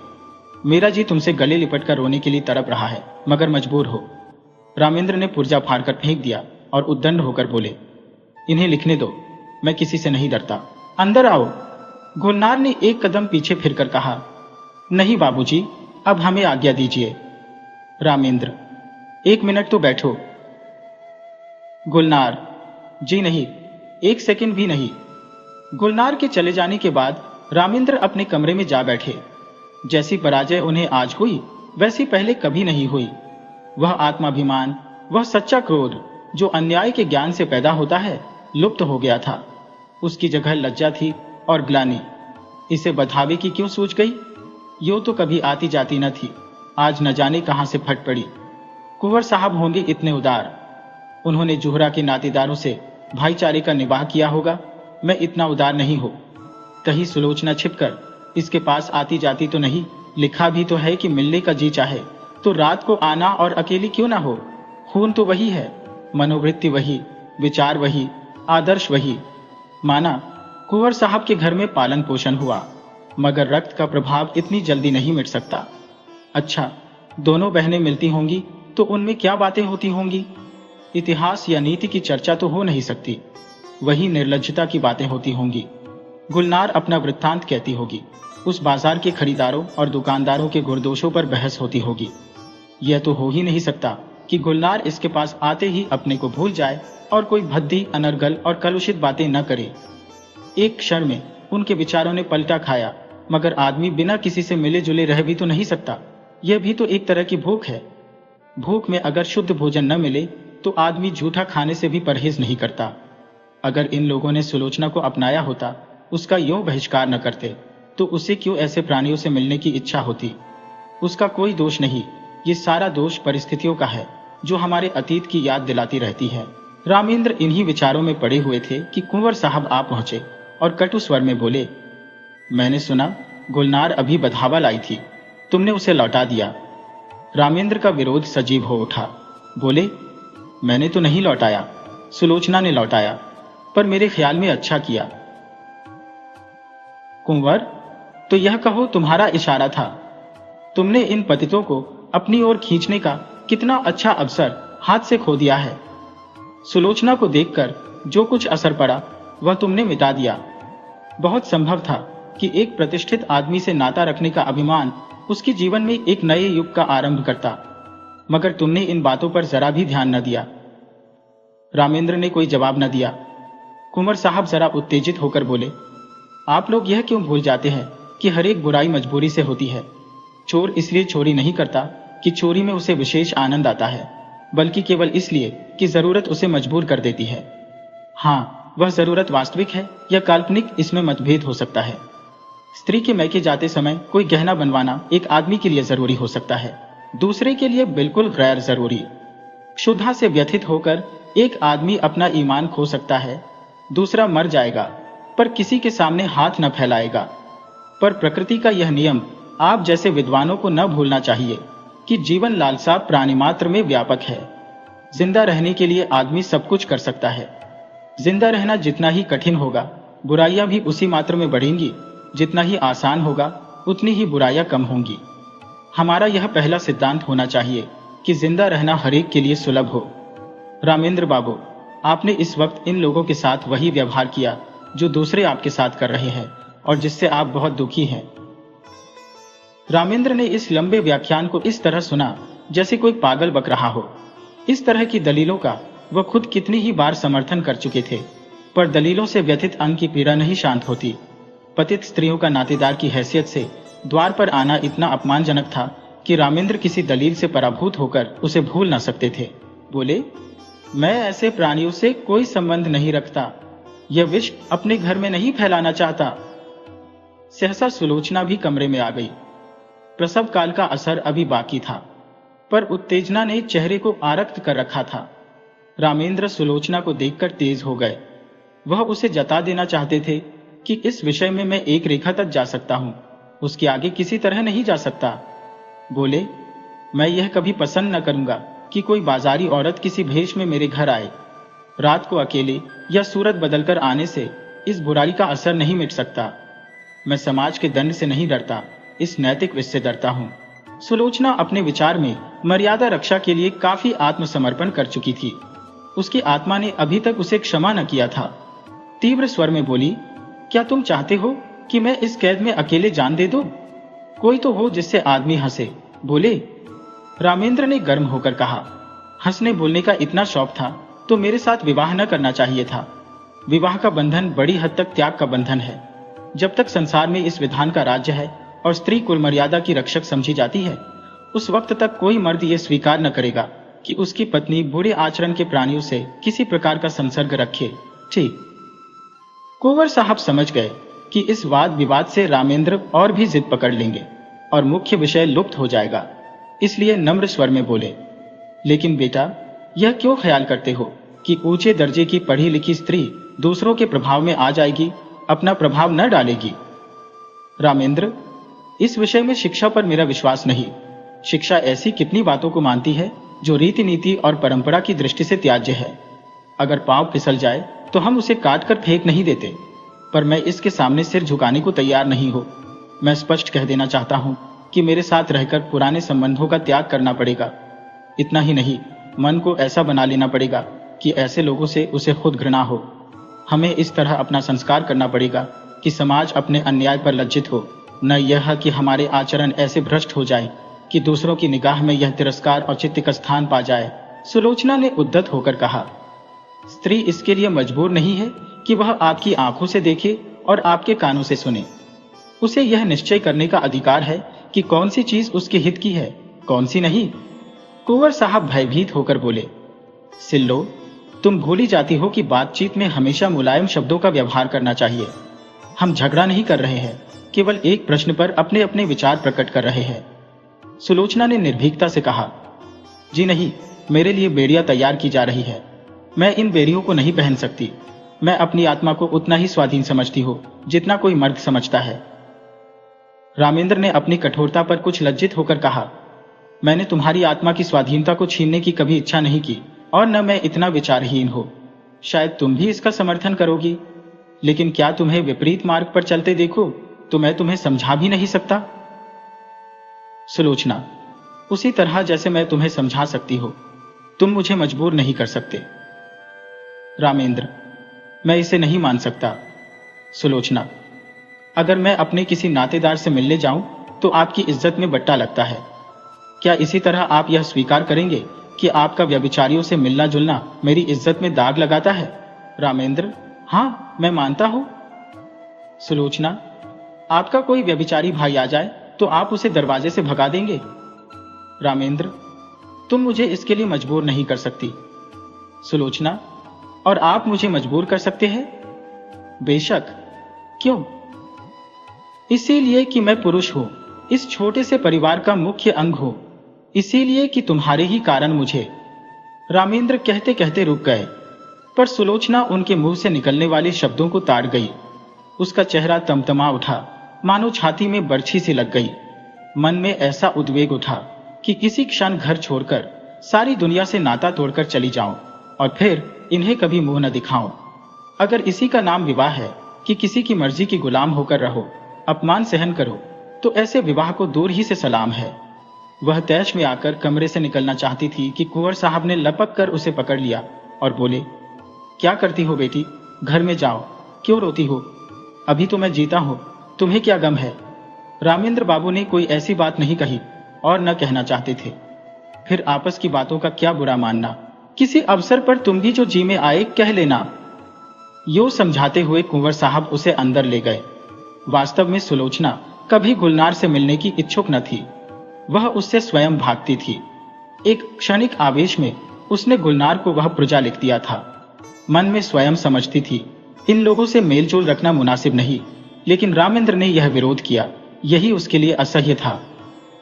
मेरा जी तुमसे गले लिपट कर रोने के लिए तड़प रहा है, मगर मजबूर हो। रामेंद्र ने पुर्जा फाड़कर फेंक दिया और उद्दंड होकर बोले, इन्हें लिखने दो, मैं किसी से नहीं डरता, अंदर आओ। गुलनार ने एक कदम पीछे फिरकर कहा, नहीं बाबूजी, अब हमें आज्ञा दीजिए। रामेंद्र, एक मिनट तो बैठो। गुलनार, जी नहीं, एक सेकंड भी नहीं। गुलनार के चले जाने के बाद रामेंद्र अपने कमरे में जा बैठे। जैसी पराजय उन्हें आज हुई, वैसी पहले कभी नहीं हुई। वह आत्माभिमान, वह सच्चा क्रोध जो अन्याय के ज्ञान से पैदा होता है, लुप्त हो गया था। उसकी जगह लज्जा थी और ग्लानि। इसे बधावे की क्यों सूझ गई? यो तो कभी आती जाती न थी, आज न जाने कहां से फट पड़ी। कुंवर साहब होंगे इतने उदार, उन्होंने जोहरा के नातेदारों से भाईचारे का निवाह किया होगा। मैं इतना उदार नहीं हो। कहीं सुलोचना छिपकर इसके पास आती जाती तो नहीं? लिखा भी तो है कि मिलने का जी चाहे तो रात को आना और अकेली क्यों ना हो। खून तो वही है, मनोवृत्ति वही, विचार वही, आदर्श वही। माना कुंवर साहब के घर में पालन पोषण हुआ, मगर रक्त का प्रभाव इतनी जल्दी नहीं मिट सकता। अच्छा, दोनों बहनें मिलती होंगी तो उनमें क्या बातें होती होंगी? इतिहास या नीति की चर्चा तो हो नहीं सकती, वही निर्लज्जता की बातें होती होंगी। गुलनार अपना वृत्तांत कहती होगी, उस बाजार के खरीदारों और दुकानदारों के गुरदोषों पर बहस होती होगी। यह तो हो ही नहीं सकता कि गुलनार इसके पास आते ही अपने को भूल जाए और कोई भद्दी, अनर्गल और कलुषित बातें न करे। एक क्षण में उनके विचारों ने पलटा खाया, मगर आदमी बिना किसी से मिले जुले रह भी तो नहीं सकता। यह भी तो एक तरह की भूख है। भूख में अगर शुद्ध भोजन न मिले तो आदमी झूठा खाने से भी परहेज नहीं करता। अगर इन लोगों ने सुलोचना को अपनाया होता, उसका यूं बहिष्कार न करते, तो उसे क्यों ऐसे प्राणियों से मिलने की इच्छा होती? उसका कोई दोष नहीं, ये सारा दोष परिस्थितियों का है जो हमारे अतीत की याद दिलाती रहती है। रामेंद्र इन्हीं विचारों में पड़े हुए थे कि कुंवर साहब आ पहुंचे और कटु स्वर में बोले, मैंने सुना गुलनार अभी बधावा लाई थी, तुमने उसे लौटा दिया। रामेंद्र का विरोध सजीव हो उठा। बोले, मैंने तो नहीं लौटाया, सुलोचना ने लौटाया, पर मेरे ख्याल में अच्छा किया। कुंवर, तो यह कहो तुम्हारा इशारा था। तुमने इन पतितों को अपनी ओर खींचने का कितना अच्छा अवसर हाथ से खो दिया है। सुलोचना को देखकर जो कुछ असर पड़ा वह तुमने मिटा दिया। बहुत संभव था कि एक प्रतिष्ठित आदमी से नाता रखने का अभिमान उसके जीवन में एक नए युग का आरंभ करता, मगर तुमने इन बातों पर जरा भी ध्यान न दिया। रामेंद्र ने कोई जवाब न दिया। कुंवर साहब जरा उत्तेजित होकर बोले, आप लोग यह क्यों भूल जाते हैं कि हर एक बुराई मजबूरी से होती है। चोर इसलिए चोरी नहीं करता कि चोरी में उसे विशेष आनंद आता है, बल्कि केवल इसलिए कि जरूरत उसे मजबूर कर देती है। हाँ, वह जरूरत वास्तविक है या काल्पनिक, इसमें मतभेद हो सकता है। स्त्री के मैके जाते समय कोई गहना बनवाना एक आदमी के लिए जरूरी हो सकता है, दूसरे के लिए बिल्कुल गैर जरूरी। क्षुधा से व्यथित होकर एक आदमी अपना ईमान खो सकता है, दूसरा मर जाएगा पर किसी के सामने हाथ न फैलाएगा। पर प्रकृति का यह नियम आप जैसे विद्वानों को न भूलना चाहिए कि जीवन लालसा प्राणी मात्र में व्यापक है। जिंदा रहने के लिए आदमी सब कुछ कर सकता है। जिंदा रहना जितना ही कठिन होगा, बुराइयां भी उसी मात्र में बढ़ेंगी। जितना ही आसान होगा, उतनी ही बुराइयां कम होंगी। हमारा यह पहला सिद्धांत होना चाहिए कि जिंदा रहना हरेक के लिए सुलभ हो। रामेंद्र बाबू, आपने इस वक्त इन लोगों के साथ वही व्यवहार किया जो दूसरे आपके साथ कर रहे हैं और जिससे आप बहुत दुखी हैं। रामेंद्र ने इस लंबे व्याख्यान को इस तरह सुना जैसे कोई पागल बक रहा हो। इस तरह की दलीलों का वह खुद कितनी ही बार समर्थन कर चुके थे, पर दलीलों से व्यथित अंग की पीड़ा नहीं शांत होती। पतित स्त्रियों का नातेदार की हैसियत से द्वार पर आना इतना अपमानजनक था कि रामेंद्र किसी दलील से पराभूत होकर उसे भूल न सकते थे। बोले, मैं ऐसे प्राणियों से कोई संबंध नहीं रखता, यह विष अपने घर में नहीं फैलाना चाहता। सहसा सुलोचना भी कमरे में आ गई। प्रसव काल का असर अभी बाकी था, पर उत्तेजना ने चेहरे को आरक्त कर रखा था। रामेंद्र सुलोचना को देखकर तेज हो गए। वह उसे जता देना चाहते थे कि इस विषय में मैं एक रेखा तक जा सकता हूं, उसके आगे किसी तरह नहीं जा सकता। बोले, मैं यह कभी पसंद न करूंगा कि कोई बाजारी औरत किसी भेष में मेरे घर आए। रात को अकेले या सूरत बदलकर आने से इस बुराई का असर नहीं मिट सकता। मैं समाज के दंड से नहीं डरता, इस नैतिक विष से डरता हूं। सुलोचना अपने विचार में मर्यादा रक्षा के लिए काफी आत्मसमर्पण कर चुकी थी। उसकी आत्मा ने अभी तक उसे क्षमा न किया था। तीव्र स्वर में बोली, क्या तुम चाहते हो कि मैं इस कैद में अकेले जान दे दूं? कोई तो हो जिससे आदमी हंसे। बोले, रामेंद्र ने गर्म होकर कहा, हंसने बोलने का इतना शौक था तो मेरे साथ विवाह न करना चाहिए था। विवाह का बंधन बड़ी हद तक त्याग का बंधन है। जब तक संसार में इस विधान का राज्य है और स्त्री कुल मर्यादा की रक्षक समझी जाती है, उस वक्त तक कोई मर्द यह स्वीकार न करेगा कि उसकी पत्नी बुरे आचरण के प्राणियों से किसी प्रकार का संसर्ग रखे। ठीक। कुंवर साहब समझ गए कि इस वाद विवाद से रामेंद्र और भी जिद पकड़ लेंगे और मुख्य विषय लुप्त हो जाएगा, इसलिए नम्र स्वर में बोले, लेकिन बेटा, यह क्यों ख्याल करते हो कि ऊंचे दर्जे की पढ़ी लिखी स्त्री दूसरों के प्रभाव में आ जाएगी, अपना प्रभाव न डालेगी? रामेंद्र, इस विषय में शिक्षा पर मेरा विश्वास नहीं। शिक्षा ऐसी कितनी बातों को मानती है जो रीति नीति और परंपरा की दृष्टि से त्याज्य है। अगर पांव फिसल जाए तो हम उसे काट कर फेंक नहीं देते, पर मैं इसके सामने सिर झुकाने को तैयार नहीं हूं। मैं स्पष्ट कह देना चाहता हूं कि मेरे साथ रहकर पुराने संबंधों का त्याग करना पड़ेगा। इतना ही नहीं, मन को ऐसा बना लेना पड़ेगा कि ऐसे लोगों से उसे खुद घृणा हो। हमें इस तरह अपना संस्कार करना पड़ेगा कि समाज अपने अन्याय पर लज्जित हो, न यह कि हमारे आचरण ऐसे भ्रष्ट हो जाए कि दूसरों की निगाह में यह तिरस्कार और चित्त का स्थान पा जाए। सुलोचना ने उद्दत होकर कहा, स्त्री इसके लिए मजबूर नहीं है कि वह आपकी आंखों से देखे और आपके कानों से सुने। उसे यह निश्चय करने का अधिकार है कि कौन सी चीज उसके हित की है, कौन सी नहीं। कुंवर साहब भयभीत होकर बोले, सिल्लो, तुम भूली जाती हो कि बातचीत में हमेशा मुलायम शब्दों का व्यवहार करना चाहिए। हम झगड़ा नहीं कर रहे हैं, केवल एक प्रश्न पर अपने अपने विचार प्रकट कर रहे हैं। सुलोचना ने निर्भीकता से कहा, जी नहीं, मेरे लिए बेड़ियां तैयार की जा रही है। मैं इन बेड़ियों को नहीं पहन सकती। मैं अपनी आत्मा को उतना ही स्वाधीन समझती हूँ जितना कोई मर्द समझता है। रामेंद्र ने अपनी कठोरता पर कुछ लज्जित होकर कहा, मैंने तुम्हारी आत्मा की स्वाधीनता को छीनने की कभी इच्छा नहीं की और न मैं इतना विचारहीन हो। शायद तुम भी इसका समर्थन करोगी, लेकिन क्या तुम्हें विपरीत मार्ग पर चलते देखो तो मैं तुम्हें समझा भी नहीं सकता। सुलोचना, उसी तरह जैसे मैं तुम्हें समझा सकती हो, तुम मुझे मजबूर नहीं कर सकते। रामेंद्र, मैं इसे नहीं मान सकता। सुलोचना, अगर मैं अपने किसी नातेदार से मिलने जाऊं तो आपकी इज्जत में बट्टा लगता है। क्या इसी तरह आप यह स्वीकार करेंगे कि आपका व्यभिचारियों से मिलना जुलना मेरी इज्जत में दाग लगाता है? रामेंद्र, हाँ, मैं मानता हूं। सुलोचना, आपका कोई व्यभिचारी भाई आ जाए तो आप उसे दरवाजे से भगा देंगे? रामेंद्र, तुम मुझे इसके लिए मजबूर नहीं कर सकती। सुलोचना, और आप मुझे मजबूर कर सकते हैं? बेशक। क्यों? इसीलिए कि मैं पुरुष हूं, इस छोटे से परिवार का मुख्य अंग हूं, इसीलिए कि तुम्हारे ही कारण मुझे। रामेंद्र कहते कहते रुक गए, पर सुलोचना उनके मुंह से निकलने वाले शब्दों को ताड़ गई। उसका चेहरा तमतमा उठा, मानो छाती में बर्छी सी लग गई। मन में ऐसा उद्वेग उठा कि किसी क्षण घर छोड़कर सारी दुनिया से नाता तोड़कर चली जाऊं और फिर इन्हें कभी मुंह न दिखाऊं। अगर इसी का नाम विवाह है कि किसी की मर्जी की गुलाम होकर रहो, अपमान सहन करो, तो ऐसे विवाह को दूर ही से सलाम है। वह तैश में आकर कमरे से निकलना चाहती थी कि कुंवर साहब ने लपक कर उसे पकड़ लिया और बोले, क्या करती हो बेटी, घर में जाओ, क्यों रोती हो? अभी तो मैं जीता हूं, तुम्हें क्या गम है? रामेंद्र बाबू ने कोई ऐसी बात नहीं कही और न कहना चाहते थे। फिर आपस की बातों का क्या बुरा मानना, किसी अवसर पर तुम भी जो जी में आए कह लेना। यो समझाते हुए कुंवर साहब उसे अंदर ले गए। वास्तव में सुलोचना कभी गुलनार से मिलने की इच्छुक न थी, वह उससे स्वयं भागती थी। एक क्षणिक आवेश में उसने गुलनार को वह प्रजा लिख दिया था। मन में स्वयं समझती थी, इन लोगों से मेलजोल रखना मुनासिब नहीं, लेकिन रामेंद्र ने यह विरोध किया, यही उसके लिए असह्य था।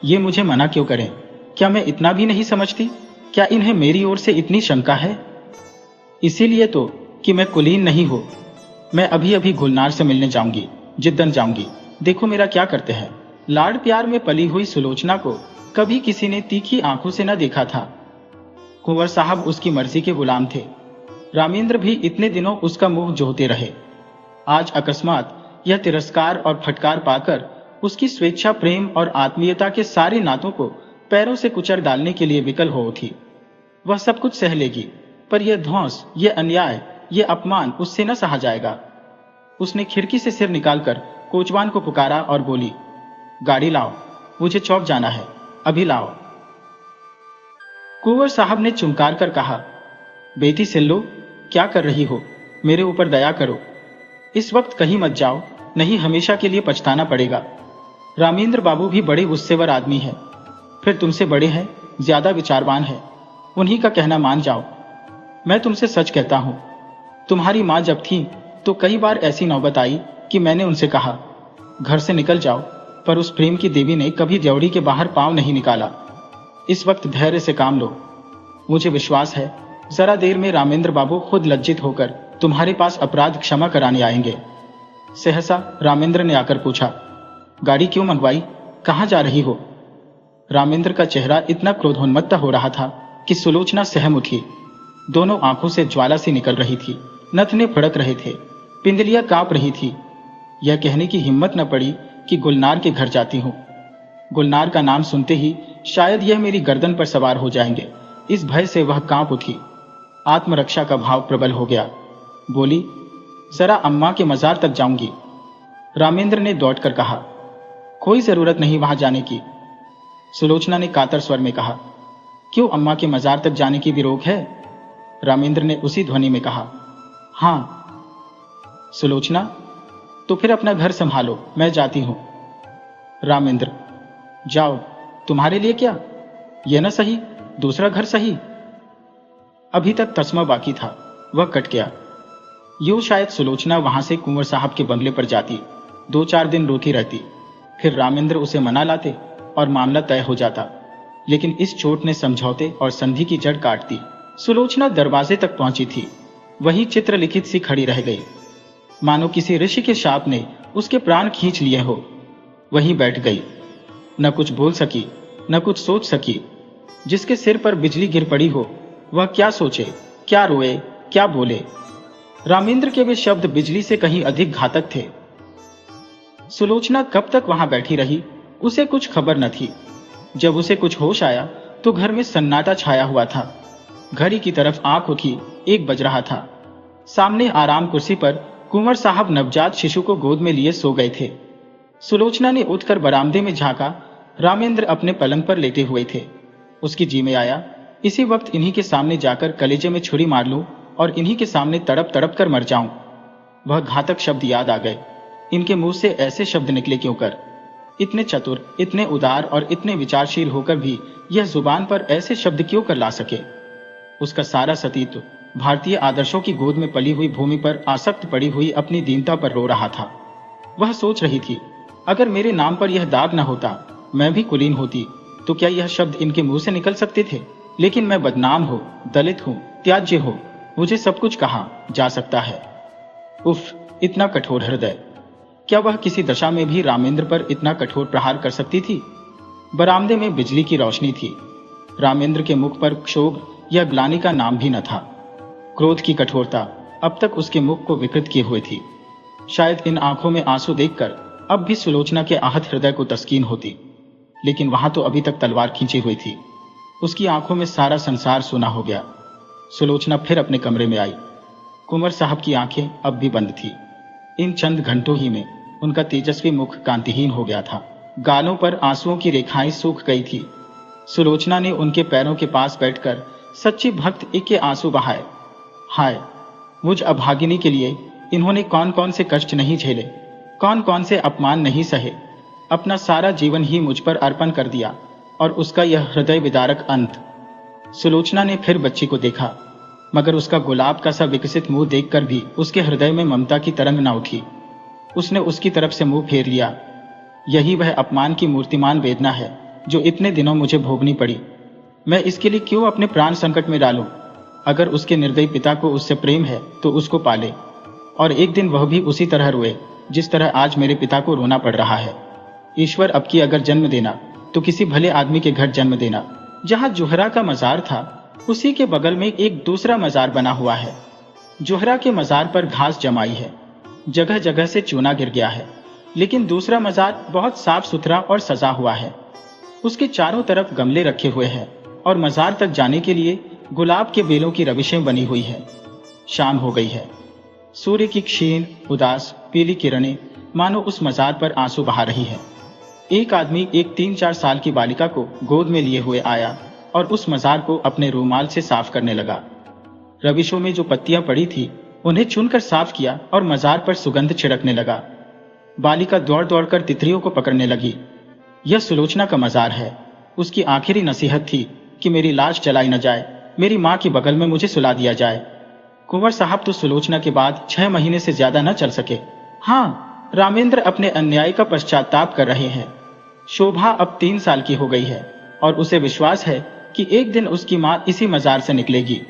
ये मुझे मना क्यों करें? क्या मैं इतना भी नहीं समझती? क्या इन्हें मेरी ओर से इतनी शंका है? इसीलिए तो कि मैं कुलीन नहीं हूँ। मैं अभी अभी गुलनार से मिलने जाऊंगी, जिद्दन जाऊंगी। देखो मेरा क्या करते हैं। लाड प्यार में पली हुई सुलोचना को कभी किसी ने तीखी आंखों से न देखा था। कुंवर साहब उसकी मर्जी के गुलाम थे। रामेंद्र भी इतने दिनों उसका मुंह जोहते रहे। आज अकस्मात यह तिरस्कार और फटकार पाकर उसकी स्वेच्छा, प्रेम और आत्मीयता के सारे नातों को पैरों से कुचल डालने के लिए विकल हो उठी। वह सब कुछ सह लेगी, पर यह ध्वंस, यह अन्याय, यह अपमान उससे न सहा जाएगा। उसने खिड़की से सिर निकालकर कोचवान को पुकारा और बोली, गाड़ी लाओ, मुझे चौक जाना है, अभी लाओ। कुंवर साहब ने चुमकार कर कहा, बेटी सिल्लो, क्या कर रही हो? मेरे ऊपर दया करो। इस वक्त कहीं मत जाओ, नहीं हमेशा के लिए पछताना पड़ेगा। रामेंद्र बाबू भी बड़े गुस्सेवर आदमी है, फिर तुमसे बड़े हैं, ज्यादा विचारवान है। उन्हीं का कहना मान जाओ। मैं तुमसे सच कहता हूं, तुम्हारी मां जब थी तो कई बार ऐसी नौबत आई कि मैंने उनसे कहा, घर से निकल जाओ, पर उस प्रेम की देवी ने कभी ड्योढ़ी के बाहर पांव नहीं निकाला। इस वक्त धैर्य से काम लो। मुझे विश्वास है जरा देर में रामेंद्र बाबू खुद लज्जित होकर तुम्हारे पास अपराध क्षमा कराने आएंगे। सहसा रामेंद्र ने आकर पूछा, गाड़ी क्यों मंगवाई, कहां जा रही हो? रामेंद्र का चेहरा इतना क्रोधोन्मत्त हो रहा था कि सुलोचना सहम उठी। दोनों आंखों से ज्वाला सी निकल रही थी, नथने फड़क रहे थे, पिंडलियां कांप रही थी। यह कहने की हिम्मत न पड़ी कि गुलनार के घर जाती हूं। गुलनार का नाम सुनते ही शायद यह मेरी गर्दन पर सवार हो जाएंगे। इस भय से वह कांप उठी। आत्मरक्षा का भाव प्रबल हो गया। बोली, जरा अम्मा के मजार तक जाऊंगी। रामेंद्र ने दौड़कर कहा, कोई जरूरत नहीं वहां जाने की। सुलोचना ने कातर स्वर में कहा, क्यों, अम्मा के मजार तक जाने की भी रोक है? रामेंद्र ने उसी ध्वनि में कहा, हां। सुलोचना, तो फिर अपना घर संभालो, मैं जाती हूं। रामेंद्र, जाओ, तुम्हारे लिए क्या, यह न सही, दूसरा घर सही। अभी तक तस्मा बाकी था, वह कट गया। यूं शायद सुलोचना वहां से कुंवर साहब के बंगले पर जाती, 2-4 दिन रोती रहती, फिर रामेंद्र उसे मना लाते और मामला तय हो जाता। लेकिन इस चोट ने समझौते और संधि की जड़ काट दी। सुलोचना दरवाजे तक पहुंची थी, वही चित्रलिखित सी खड़ी रह गई, मानो किसी ऋषि के शाप ने उसके प्राण खींच लिए हो। वहीं बैठ गई, न कुछ बोल सकी, न कुछ सोच सकी। जिसके सिर पर बिजली गिर पड़ी हो, वह क्या सोचे, क्या रोए, क्या बोले? रामेंद्र के वे शब्द बिजली से कहीं अधिक घातक थे। सुलोचना कब तक वहां बैठी रही, उसे कुछ खबर न थी। जब उसे कुछ होश आया तो घर में सन्नाटा छाया हुआ था। घड़ी की तरफ आंख उठी, 1 बज रहा था। सामने आराम कुर्सी पर कुंवर साहब नवजात शिशु को गोद में लिए सो गए थे। सुलोचना ने उठकर बरामदे में झांका। रामेंद्र अपने पलंग पर लेटे हुए थे। उसकी जी में आया, इसी वक्त इन्हीं के सामने जाकर कलेजे में छुरी मार लूं और इन्हीं के सामने तड़प तड़प कर मर जाऊं। वह घातक शब्द याद आ गए। इनके मुंह से ऐसे शब्द निकले क्यों कर? इतने चतुर, इतने उदार और इतने विचारशील होकर भी यह जुबान पर ऐसे शब्द क्यों कर ला सके? उसका सारा सतीत्व भारतीय आदर्शों की गोद में पली हुई भूमि पर आसक्त पड़ी हुई अपनी दीनता पर रो रहा था। वह सोच रही थी, अगर मेरे नाम पर यह दाग न होता, मैं भी कुलीन होती, तो क्या यह शब्द इनके मुंह से निकल सकते थे? लेकिन मैं बदनाम हूं, दलित हूं, त्याज्य हूं, मुझे सब कुछ कहा जा सकता है। उफ, इतना कठोर हृदय! क्या वह किसी दशा में भी रामेंद्र पर इतना कठोर प्रहार कर सकती थी? बरामदे में बिजली की रोशनी थी। रामेंद्र के मुख पर क्षोभ या ग्लानि का नाम भी न था। क्रोध की कठोरता अब तक उसके मुख को विकृत किए हुए थी। शायद इन आंखों में आंसू देखकर अब भी सुलोचना के आहत हृदय को तस्कीन होती, लेकिन वहां तो अभी तक तलवार खींची हुई थी। उसकी आंखों में सारा संसार सुना हो गया। सुलोचना फिर अपने कमरे में आई। कुंवर साहब की आंखें अब भी बंद थी। इन चंद घंटों ही में उनका तेजस्वी मुख कांतिहीन हो गया था। गालों पर आंसुओं की रेखाएं सूख गई थी। सुलोचना ने उनके पैरों के पास बैठकर सच्ची भक्त के आंसू बहाए। हाय, मुझ अभागिनी के लिए इन्होंने कौन कौन से कष्ट नहीं झेले, कौन कौन से अपमान नहीं सहे। अपना सारा जीवन ही मुझ पर अर्पण कर दिया, और उसका यह हृदय विदारक अंत। सुलोचना ने फिर बच्ची को देखा, मगर उसका गुलाब का सा विकसित मुंह देखकर भी उसके हृदय में ममता की तरंग न उठी। उसने उसकी तरफ से मुंह फेर लिया। यही वह अपमान की मूर्तिमान वेदना है जो इतने दिनों मुझे भोगनी पड़ी। मैं इसके लिए क्यों अपने प्राण संकट में डालूं? अगर उसके निर्दयी पिता को उससे प्रेम है तो उसको पाले, और एक दिन वह भी उसी तरह रोए जिस तरह आज मेरे पिता को रोना पड़ रहा है। ईश्वर, अब की अगर जन्म देना तो किसी भले आदमी के घर जन्म देना। जहाँ जोहरा का मजार था उसी के बगल में एक दूसरा मजार बना हुआ है। जोहरा के मजार पर घास जमाई है, जगह जगह से चूना गिर गया है, लेकिन दूसरा मजार बहुत साफ सुथरा और सजा हुआ है। उसके चारों तरफ गमले रखे हुए हैं और मजार तक जाने के लिए गुलाब के बेलों की रविशें बनी हुई है। शाम हो गई है। सूर्य की क्षीण उदास पीली किरणें मानो उस मजार पर आंसू बहा रही है। एक आदमी एक 3-4 साल की बालिका को गोद में लिए हुए आया और उस मजार को अपने रूमाल से साफ करने लगा। रविशों में जो पत्तियां पड़ी थी उन्हें चुनकर साफ किया और मजार पर सुगंध छिड़कने लगा। बालिका दौड़ दौड़कर तितलियों को पकड़ने लगी। यह सुलोचना का मजार है। उसकी आखिरी नसीहत थी कि मेरी लाश जलाई न जाए, मेरी माँ के बगल में मुझे सुला दिया जाए। कुंवर साहब तो सुलोचना के बाद 6 महीने से ज्यादा न चल सके। हाँ, रामेंद्र अपने अन्याय का पश्चाताप कर रहे हैं। शोभा अब 3 साल की हो गई है और उसे विश्वास है कि एक दिन उसकी माँ इसी मजार से निकलेगी।